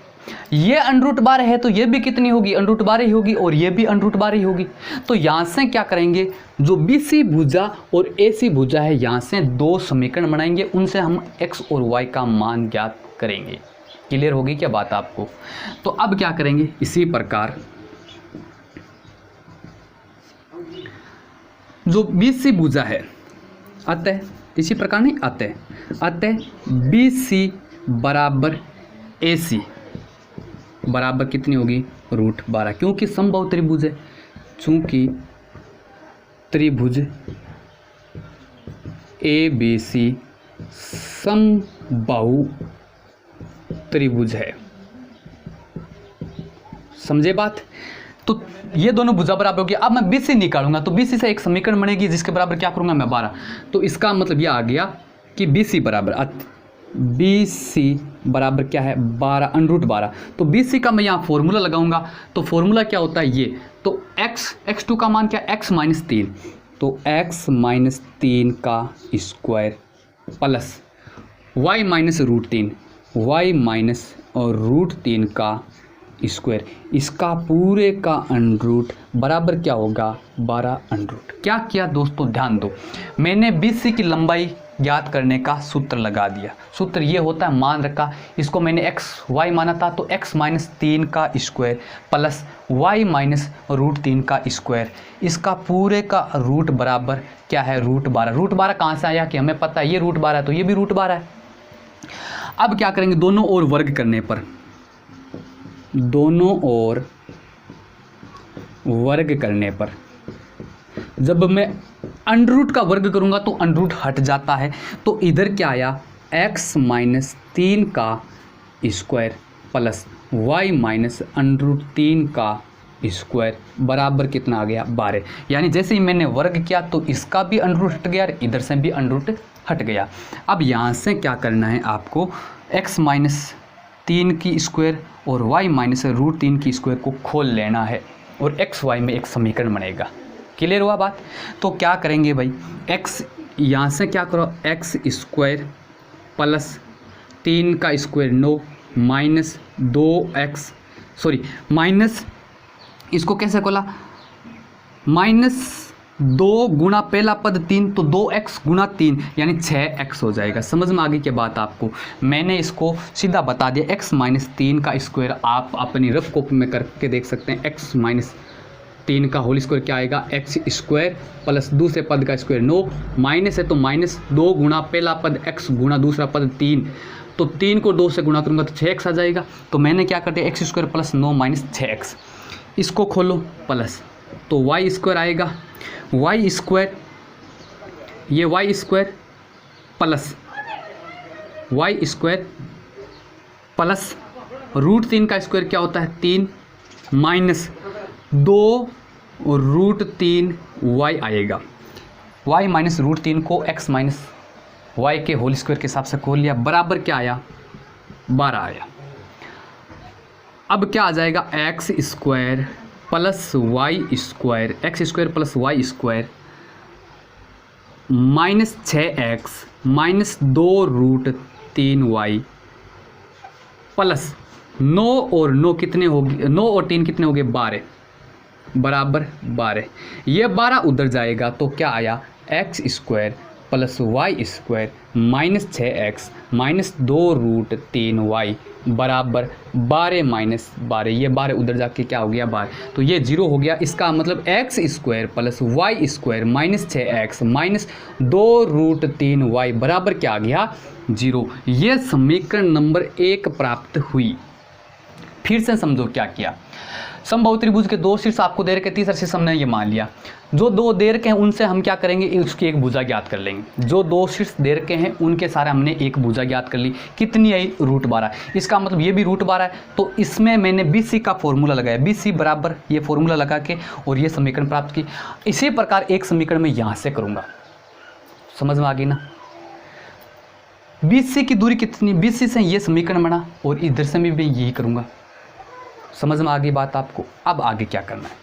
ये √12 है तो ये भी कितनी होगी, √12 ही होगी, और ये भी √12 ही होगी। तो यहाँ से क्या करेंगे, जो BC भुजा और AC भुजा है यहाँ से दो समीकरण बनाएंगे, उनसे हम x और y का मान ज्ञात करेंगे। क्लियर होगी क्या बात आपको। तो अब क्या करेंगे, इसी प्रकार जो BC भुजा है, अतः इसी प्रकार नहीं अतः BC बराबर AC बराबर कितनी होगी √12, क्योंकि समबाहु त्रिभुज है, चूंकि त्रिभुज ABC समबाहु त्रिभुज है, समझे बात। तो ये दोनों भुजा बराबर होगी। अब मैं BC निकालूंगा तो BC से एक समीकरण बनेगी जिसके बराबर क्या करूंगा मैं 12। तो इसका मतलब यह आ गया कि BC बराबर क्या है 12 √12। तो BC का मैं यहाँ फॉर्मूला लगाऊंगा, तो फॉर्मूला क्या होता है ये, तो x2 का मान क्या x - 3, तो x - 3 का स्क्वायर प्लस y - √3 और √3 का स्क्वायर, इसका पूरे का अंडरूट बराबर क्या होगा 12 अंडरूट। क्या किया दोस्तों, ध्यान दो, मैंने BC की लंबाई ज्ञात करने का सूत्र लगा दिया। सूत्र ये होता है, मान रखा, इसको मैंने x y माना था, तो x - 3 का स्क्वायर प्लस y - √3 का स्क्वायर, इसका पूरे का रूट बराबर क्या है √12। √12 कहाँ से आया कि हमें पता है ये √12 है तो ये भी √12 है। अब क्या करेंगे, दोनों ओर वर्ग करने पर, दोनों ओर वर्ग करने पर जब मैं अंडरूट का वर्ग करूंगा तो अंडरूट हट जाता है, तो इधर क्या आया x - 3 का स्क्वायर प्लस y - √3 का स्क्वायर बराबर कितना आ गया 12। यानी जैसे ही मैंने वर्ग किया तो इसका भी अंडरूट हट गया और इधर से भी अंडरूट हट गया। अब यहाँ से क्या करना है आपको, x - 3 की स्क्वायर और y - √3 की स्क्वायर को खोल लेना है और x y में एक समीकरण बनेगा। क्लियर हुआ बात। तो क्या करेंगे भाई, x यहाँ से क्या करो, x स्क्वायर प्लस 3 का square 9 minus 2x, sorry minus, इसको कैसे खोला, -2 गुणा पहला पद 3 तो 2x गुणा 3 यानी 6x हो जाएगा। समझ में आ गई क्या बात आपको। मैंने इसको सीधा बता दिया, x - 3 का स्क्वायर आप अपनी रफ कॉपी में करके देख सकते हैं, x 3 का होल स्क्वायर क्या आएगा, एक्स स्क्वायर प्लस दूसरे पद का स्क्वायर 9, माइनस है तो माइनस 2 गुना पहला पद x गुना दूसरा पद 3, तो 3 को 2 से गुना करूँगा तो 6x आ जाएगा। तो मैंने क्या कर दिया, x square plus 9 minus 6x, इसको खोलो प्लस, तो वाई स्क्वायर आएगा, वाई स्क्वायर, ये Y square plus Y square plus √3 का स्क्वायर क्या होता है 3 माइनस 2 √3 वाई आएगा। वाई माइनस √3 को एक्स माइनस वाई के होल स्क्वायर के हिसाब से खोल लिया, बराबर क्या आया 12 आया। अब क्या आ जाएगा, X square plus Y square, X square plus Y square minus 6x minus 2√3 Y plus 9 और 9 कितने होगी, 9 और 3 कितने हो गए 12 बराबर 12। ये 12 उधर जाएगा तो क्या आया, X square plus Y square minus 6x minus 2√3 Y बराबर 12 माइनस 12। ये 12 उधर जाके क्या हो गया 12, तो ये 0 हो गया। इसका मतलब X square plus Y square minus 6x minus 2√3 Y बराबर क्या आ गया 0। ये समीकरण नंबर 1 प्राप्त हुई। फिर से समझो क्या किया, समबाहु त्रिभुज के 2 शीर्ष आपको दे रखे, तीसरा शीर्ष हमने ये मान लिया। जो 2 दे रखे हैं उनसे हम क्या करेंगे, उसकी एक भुजा ज्ञात कर लेंगे। जो 2 शीर्ष दे रखे हैं उनके सारे हमने एक भुजा ज्ञात कर ली, कितनी आई √12। इसका मतलब ये भी √12 है, तो इसमें मैंने BC का फॉर्मूला लगाया, BC बराबर ये फॉर्मूला लगा के और ये समीकरण प्राप्त की। इसी प्रकार एक समीकरण में यहाँ से करूँगा, समझ में आ गई ना। BC की दूरी कितनी, BC से ये समीकरण बना और इधर से भी मैं यही करूँगा। समझ में आ गई बात आपको। अब आगे क्या करना है,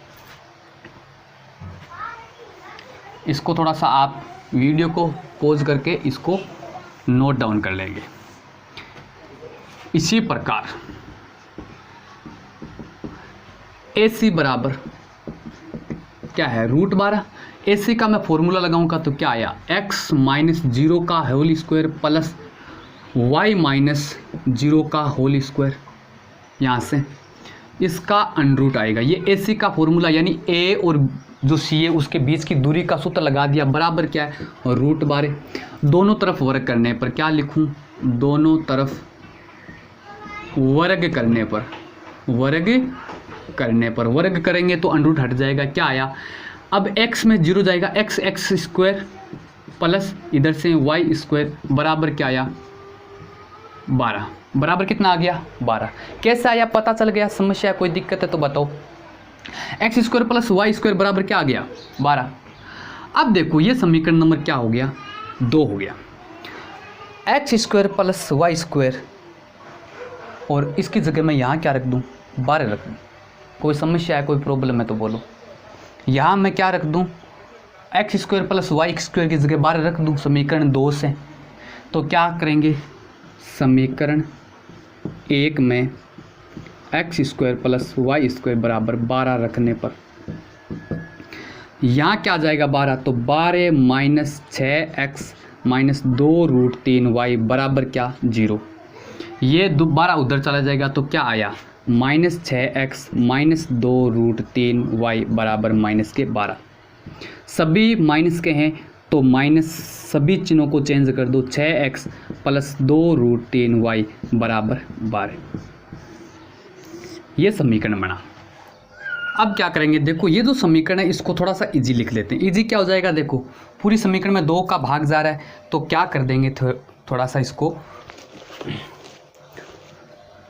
इसको थोड़ा सा आप वीडियो को पॉज करके इसको नोट डाउन कर लेंगे। इसी प्रकार AC बराबर क्या है √12। AC का मैं फॉर्मूला लगाऊंगा तो क्या आया, x माइनस 0 का whole square plus y minus 0 का होल स्क्वायर, यहाँ से इसका √ आएगा। ये AC का फॉर्मूला यानी A और जो C है उसके बीच की दूरी का सूत्र लगा दिया, बराबर क्या है √12। दोनों तरफ वर्ग करने पर क्या लिखूं, दोनों तरफ वर्ग करने पर, वर्ग करेंगे तो √ हट जाएगा, क्या आया। अब x में 0 जाएगा, x स्क्वायर प्लस इधर से y स्क्वायर बराबर क्या आया 12, बराबर कितना आ गया 12। कैसे आया पता चल गया, समस्या कोई दिक्कत है तो बताओ। X square plus Y square बराबर क्या आ गया 12। अब देखो ये समीकरण नंबर क्या हो गया 2 हो गया। X square plus Y square और इसकी जगह मैं यहाँ क्या रख दूँ 12 रख दूँ। कोई समस्या है, कोई प्रॉब्लम है तो बोलो। यहाँ मैं क्या रख दूँ, X square plus Y square की जगह 12 रख दूँ समीकरण 2 से। तो क्या करेंगे, समीकरण 1 में X square plus Y square बराबर 12 रखने पर यहाँ क्या आ जाएगा 12, तो 12 माइनस 6x माइनस 2√3 वाई बराबर क्या 0। ये 12 उधर चला जाएगा तो क्या आया माइनस 6x माइनस 2√3 वाई बराबर माइनस के 12। सभी माइनस के हैं तो माइनस सभी चिन्हों को चेंज कर दो, 6x प्लस 2√3 वाई बराबर 12। ये समीकरण बना। अब क्या करेंगे, देखो ये जो समीकरण है इसको थोड़ा सा इजी लिख लेते हैं। इजी क्या हो जाएगा, देखो पूरी समीकरण में 2 का भाग जा रहा है तो क्या कर देंगे, थोड़ा सा इसको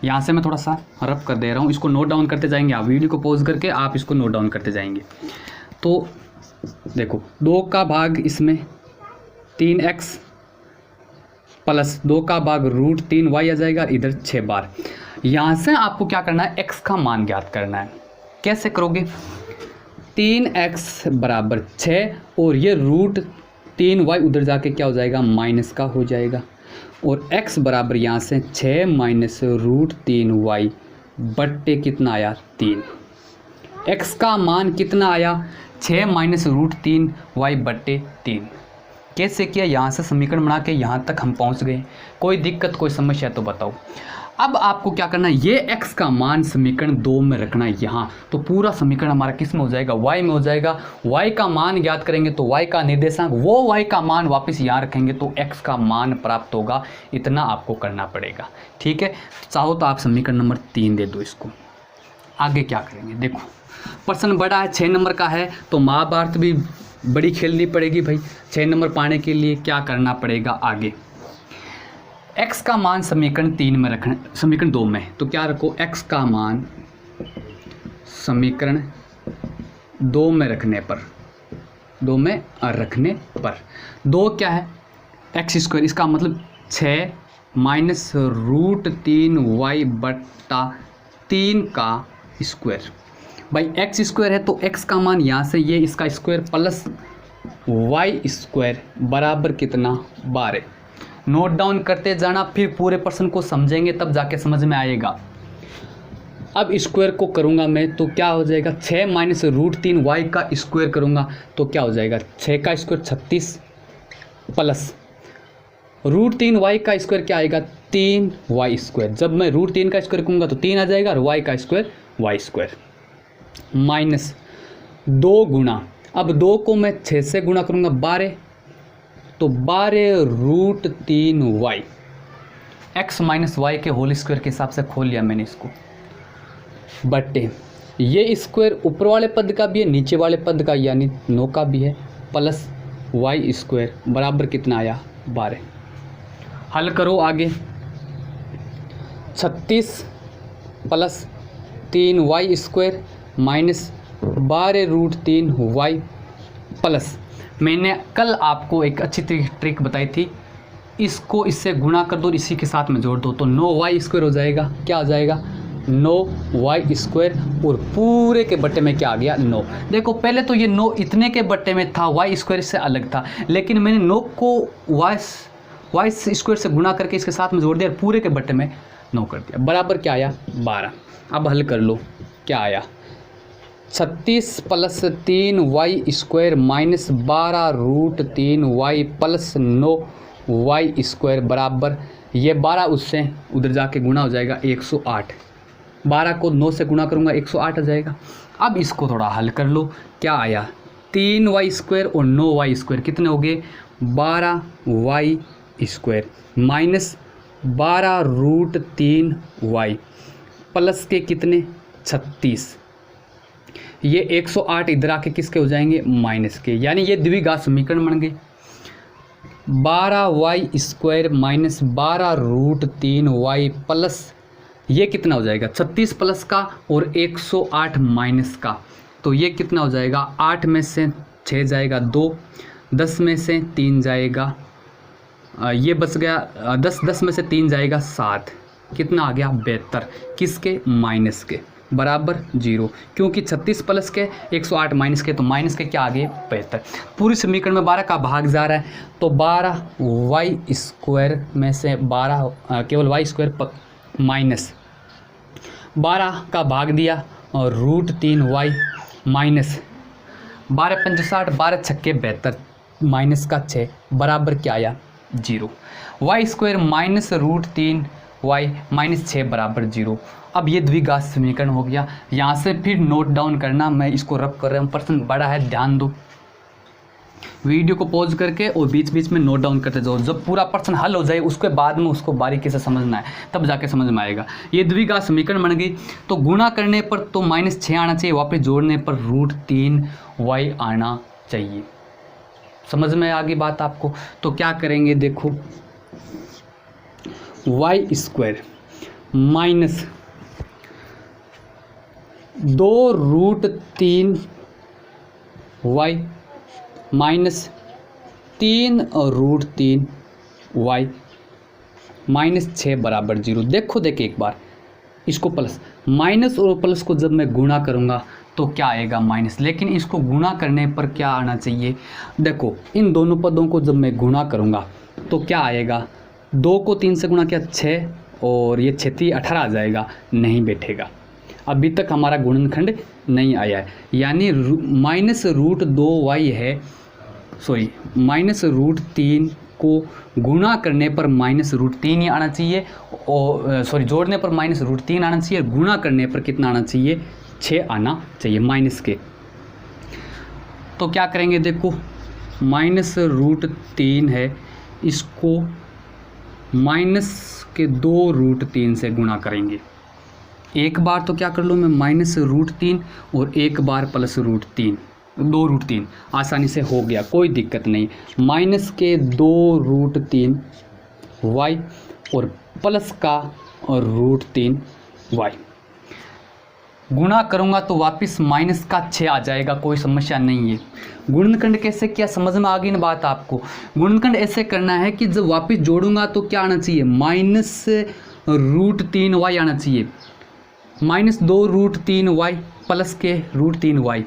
यहाँ से मैं थोड़ा सा रफ कर दे रहा हूँ, इसको नोट डाउन करते जाएंगे। आप वीडियो को पॉज करके आप इसको नोट डाउन करते जाएंगे। तो देखो 2 का भाग इसमें 3x प्लस 2 का भाग √3 वाई आ जाएगा, इधर 6 बार। यहाँ से आपको क्या करना है, x का मान ज्ञात करना है। कैसे करोगे, 3x बराबर 6 और ये √3 वाई उधर जाके क्या हो जाएगा माइनस का हो जाएगा, और x बराबर यहाँ से 6 माइनस √3 वाई बट्टे कितना आया 3। x का मान कितना आया 6 माइनस √3 वाई बट्टे 3। कैसे किया, यहाँ से समीकरण बना के यहाँ तक हम पहुँच गए। कोई दिक्कत कोई समस्या तो बताओ। अब आपको क्या करना है, ये x का मान समीकरण 2 में रखना है यहाँ। तो पूरा समीकरण हमारा किस में हो जाएगा, y में हो जाएगा। y का मान ज्ञात करेंगे तो y का निर्देशांक, वो y का मान वापस यहाँ रखेंगे तो x का मान प्राप्त होगा। इतना आपको करना पड़ेगा, ठीक है। चाहो तो आप समीकरण नंबर 3 दे दो इसको। आगे क्या करेंगे देखो, प्रश्न बड़ा है, 6 नंबर का है, तो महाभारत भी बड़ी खेलनी पड़ेगी भाई। 6 नंबर पाने के लिए क्या करना पड़ेगा आगे, x का मान समीकरण 3 में रखना, समीकरण 2 में, तो क्या रखो, x का मान समीकरण 2 में रखने पर, 2 में रखने पर 2 क्या है, एक्स स्क्वायर, इसका मतलब 6 माइनस √3y बट्टा 3 का स्क्वायर। भाई x स्क्वायर है तो x का मान यहाँ से ये इसका स्क्वायर प्लस y स्क्वायर बराबर कितना, 12। नोट डाउन करते जाना, फिर पूरे प्रश्न को समझेंगे तब जाके समझ में आएगा। अब स्क्वायर को करूँगा मैं तो क्या हो जाएगा, 6 माइनस √3y का स्क्वायर करूँगा तो क्या हो जाएगा, 6 का स्क्वायर 36 प्लस √3y का स्क्वायर क्या आएगा, 3y स्क्वायर। जब मैं √3 का स्क्वायर करूँगा तो 3 आ जाएगा और y का स्क्वायर y स्क्वायर माइनस 2 गुणा, अब 2 को मैं 6 से गुणा करूँगा 12, तो 12√3y, x माइनस वाई के होल स्क्वायर के हिसाब से खोल लिया मैंने इसको, बट्टे ये स्क्वायर ऊपर वाले पद का भी है नीचे वाले पद का यानी 9 का भी है, प्लस y स्क्वायर बराबर कितना आया, 12। हल करो आगे, 36 plus 3y square minus 12√3y plus, मैंने कल आपको एक अच्छी ट्रिक बताई थी, इसको इससे गुणा कर दो, इसी के साथ में जोड़ दो तो 9y स्क्वायर हो जाएगा। क्या हो जाएगा, 9y स्क्वायर, और पूरे के बट्टे में क्या आ गया, 9। देखो पहले तो ये 9 इतने के बट्टे में था, y स्क्वायर से अलग था, लेकिन मैंने 9 को y स्क्वायर से गुणा करके इसके साथ में जोड़ दिया और पूरे के बट्टे में 9 कर दिया, बराबर क्या आया, 12। अब हल कर लो, क्या आया, 36 plus 3y square minus 12√3y plus 9y square बराबर, ये 12 उससे उधर जाके गुणा हो जाएगा 108, 12 को 9 से गुणा करूँगा 108 आ जाएगा। अब इसको थोड़ा हल कर लो, क्या आया, 3y स्क्वायर और 9y स्क्वायर कितने हो गए, 12y square minus 12√3y plus के कितने, 36, ये 108 इधर आके किसके हो जाएंगे, माइनस के, यानी ये द्विघात समीकरण बन गए। 12y square minus 12√3y plus ये कितना हो जाएगा, 36 प्लस का और 108 माइनस का, तो ये कितना हो जाएगा, 8 में से 6 जाएगा 2, 10 में से 3 जाएगा, ये बच गया 10 में से 3 जाएगा 7, कितना आ गया, 72, किसके, माइनस के, बराबर 0, क्योंकि 36 प्लस के 108 माइनस के, तो माइनस के क्या आ गए, 72। पूरी समीकरण में 12 का भाग जा रहा है तो 12y स्क्वायर में से 12 केवल y स्क्वायर माइनस 12 का भाग दिया और √3y माइनस 12 पंजे 60, 12 छक्के 72 माइनस का 6 बराबर क्या आया, 0। y square minus √3y minus 6 बराबर 0। अब ये द्विघात समीकरण हो गया। यहाँ से फिर नोट डाउन करना, मैं इसको रब कर रहा हूँ, प्रश्न बड़ा है, ध्यान दो, वीडियो को पॉज करके और बीच बीच में नोट डाउन करते जाओ। जब पूरा प्रश्न हल हो जाए उसके बाद में उसको बारीकी से समझना है, तब जाके समझ में आएगा। ये द्विघात समीकरण बन गई, तो गुणा करने पर तो -6 आना चाहिए, वापस जोड़ने पर √3y आना चाहिए। समझ में आ गई बात आपको? तो क्या करेंगे देखो, y square minus 2√3y minus 3√3y minus 6 बराबर 0। देखो एक बार इसको प्लस माइनस और प्लस को जब मैं गुणा करूँगा तो क्या आएगा, माइनस, लेकिन इसको गुणा करने पर क्या आना चाहिए, देखो इन दोनों पदों को जब मैं गुणा करूँगा तो क्या आएगा, 2 को 3 से गुणा किया 6 और ये 6 18 आ जाएगा, नहीं बैठेगा। अभी तक हमारा गुणनखंड नहीं आया है, यानी -√2y है, सॉरी -√3 को इसको गुणा करने पर -√3 ही आना चाहिए, और जोड़ने पर -√3 आना चाहिए, और गुणा करने पर कितना आना चाहिए, 6 आना चाहिए माइनस के। तो क्या करेंगे, देखो -√3 है, इसको -2√3 से गुणा करेंगे। एक बार तो क्या कर लूँ मैं, -√3 और एक बार +√3, 2√3 आसानी से हो गया, कोई दिक्कत नहीं। -2√3 y और +√3 y गुणा करूँगा तो वापस -6 आ जाएगा, कोई समस्या नहीं है। गुणनखंड कैसे किया समझ में आ गई ना बात आपको। गुणनखंड ऐसे करना है कि जब वापस जोड़ूंगा तो क्या आना चाहिए, -√3y आना चाहिए, -2√3y प्लस के √3y।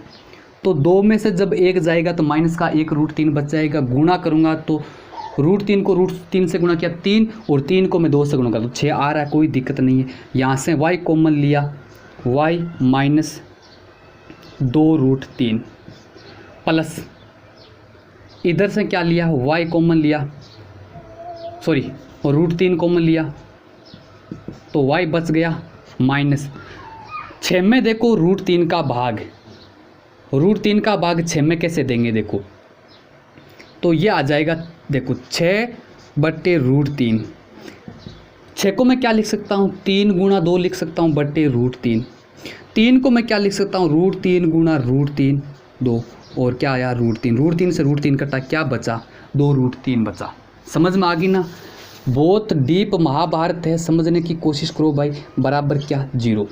तो 2 में से जब 1 जाएगा तो माइनस का 1√3 बच जाएगा। गुणा करूँगा तो √3 को √3 से गुणा किया 3, और 3 को मैं 2 से गुणा कर तो 6 आ रहा है, कोई दिक्कत नहीं है। यहाँ से y कॉमन लिया, y -2√3 प्लस इधर से क्या लिया, y कॉमन लिया, सॉरी और √3 कॉमन लिया तो y बच गया -6 में। देखो √3 का भाग, √3 का भाग 6 में कैसे देंगे, देखो तो ये आ जाएगा, देखो 6/√3। 6 को मैं क्या लिख सकता हूँ, 3 × 2 लिख सकता हूँ /√3। 3 को मैं क्या लिख सकता हूँ, √3 × √3 2, और क्या आया √3। √3 से √3 कटा, क्या बचा, 2√3 बचा। समझ में आ गई ना। बहुत डीप महाभारत है, समझने की कोशिश करो भाई। बराबर क्या, 0।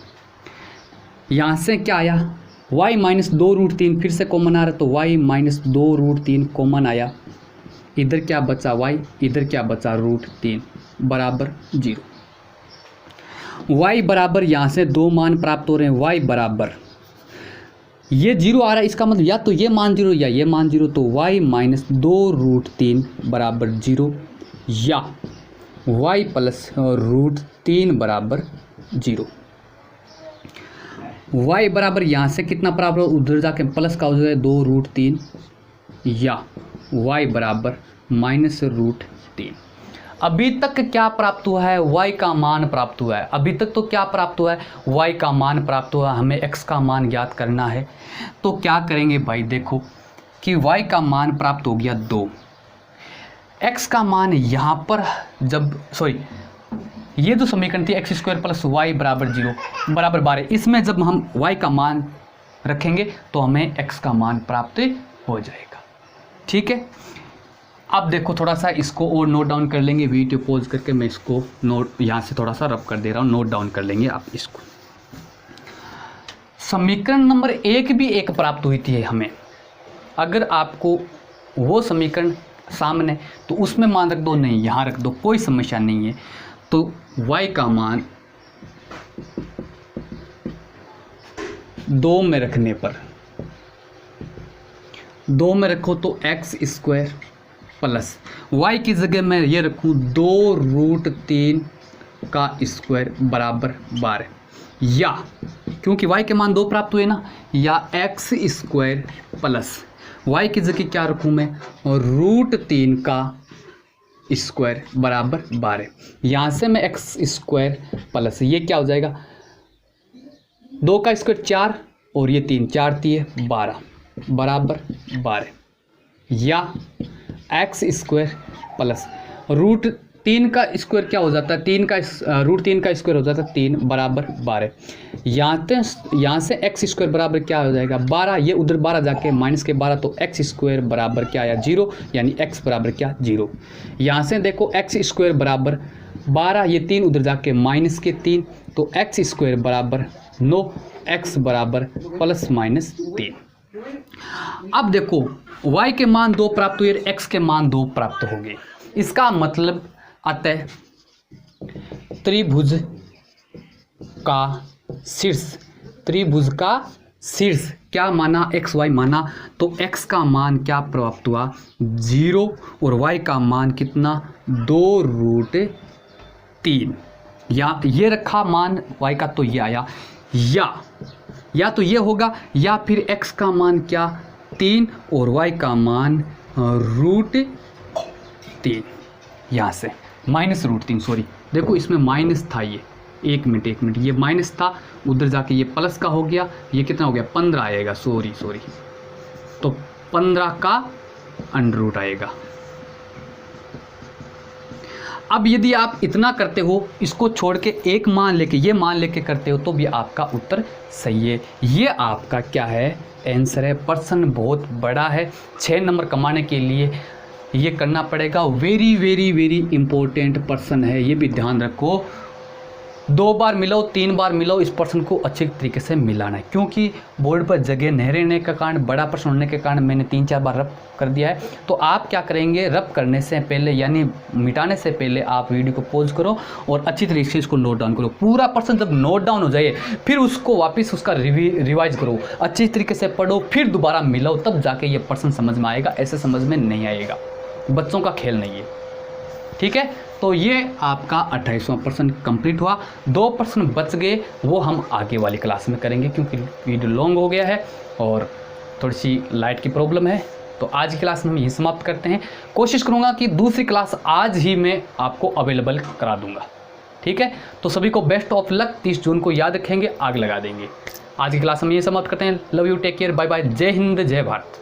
यहाँ से क्या आया, y -2√3 फिर से कॉमन आ रहा, तो y -2√3 कॉमन आया। इधर क्या बचा y, इधर क्या बचा √3 बराबर 0। y बराबर, यहाँ से 2 मान प्राप्त हो रहे हैं। y बराबर, ये 0 आ रहा है, इसका मतलब या तो ये मान 0 या ये मान 0, तो y -2√3 बराबर 0, या y +√3 बराबर 0। y बराबर यहाँ से कितना प्राप्त हो, उधर जाके प्लस का हो जाए 2√3, या y बराबर -√3। अभी तक क्या प्राप्त हुआ है, y का मान प्राप्त हुआ है। अभी तक तो क्या प्राप्त हुआ है, y का मान प्राप्त हुआ। हमें x का मान ज्ञात करना है, तो क्या करेंगे भाई, देखो कि y का मान प्राप्त हो गया 2, x का मान यहाँ पर जब ये जो समीकरण थी x² + y बराबर 0 बराबर 12, इसमें जब हम y का मान रखेंगे तो हमें x का मान प्राप्त हो जाएगा। ठीक है, अब देखो थोड़ा सा इसको और नोट डाउन कर लेंगे। वीडियो पॉज करके मैं इसको नोट यहाँ से थोड़ा सा रब कर दे रहा हूँ, नोट डाउन कर लेंगे आप इसको। समीकरण नंबर 1 भी एक प्राप्त हुई थी हमें। अगर आपको वो समीकरण सामने तो उसमें मान रख दो, नहीं यहाँ रख दो, कोई समस्या नहीं है। तो y का मान 2 में रखने पर, 2 में रखो तो x² प्लस y की जगह मैं ये रखूँ 2√3 का स्क्वायर बराबर 12, या क्योंकि y के मान 2 प्राप्त हुए ना, या x² प्लस y की जगह क्या रखूँ मैं, √3 का स्क्वायर बराबर 12। यहाँ से मैं x² प्लस ये क्या हो जाएगा, 2 का स्क्वायर 4 और ये 3, 4 3 12 बराबर 12, या x² प्लस √3 का स्क्वायर क्या हो जाता है, √3 का स्क्वायर हो जाता है 3 बराबर 12। यहाँ से x² बराबर क्या हो जाएगा 12, ये उधर 12 जाके माइनस के 12, तो x² बराबर क्या आया 0, यानी x बराबर क्या 0। यहाँ से देखो x² बराबर 12, ये 3 उधर जाके माइनस के 3, तो x² बराबर 9, x बराबर ±3। अब देखो y के मान 2 प्राप्त हुए, x के मान 2 प्राप्त हो गए। इसका मतलब अतः त्रिभुज का शीर्ष, त्रिभुज का शीर्ष क्या माना, xy माना, तो x का मान क्या प्राप्त हुआ 0, और y का मान कितना 2√3, या ये रखा मान y का तो ये आया, या तो ये होगा, या फिर x का मान क्या 3 और y का मान √3। यहाँ से -√3, सॉरी देखो इसमें माइनस था, ये एक मिनट ये माइनस था, उधर जाके ये प्लस का हो गया, ये कितना हो गया 15 आएगा, सॉरी तो 15 का अंडर आएगा। अब यदि आप इतना करते हो, इसको छोड़ के एक मान लेके ये मान लेके करते हो तो भी आपका उत्तर सही है। ये आपका क्या है आंसर है। पर्सन बहुत बड़ा है, 6 नंबर कमाने के लिए ये करना पड़ेगा। Very very very important person है, ये भी ध्यान रखो। 2 बार मिलो 3 बार मिलो, इस पर्सन को अच्छे तरीके से मिलाना है, क्योंकि बोर्ड पर जगह नहीं रहने के कारण, बड़ा पर्सन होने के कारण मैंने 3-4 बार रब कर दिया है। तो आप क्या करेंगे, रब करने से पहले यानी मिटाने से पहले आप वीडियो को पॉज करो और अच्छी तरीके से इसको नोट डाउन करो। पूरा पर्सन जब नोट डाउन हो जाए फिर उसको वापस उसका रिवाइज करो, अच्छी तरीके से पढ़ो, फिर दोबारा मिलाओ, तब जाके ये पर्सन समझ में आएगा, ऐसे समझ में नहीं आएगा। बच्चों का खेल नहीं है, ठीक है। तो ये आपका 28वां पर्सन कंप्लीट हुआ। 2 पर्सन बच गए, वो हम आगे वाली क्लास में करेंगे, क्योंकि वीडियो लॉन्ग हो गया है और थोड़ी सी लाइट की प्रॉब्लम है। तो आज की क्लास में हम यही समाप्त करते हैं। कोशिश करूँगा कि दूसरी क्लास आज ही मैं आपको अवेलेबल करा दूँगा, ठीक है। तो सभी को बेस्ट ऑफ लक। 30 जून को याद रखेंगे, आग लगा देंगे। आज की क्लास में यही समाप्त करते हैं। Love you, take care, bye bye, जय हिंद, जय भारत।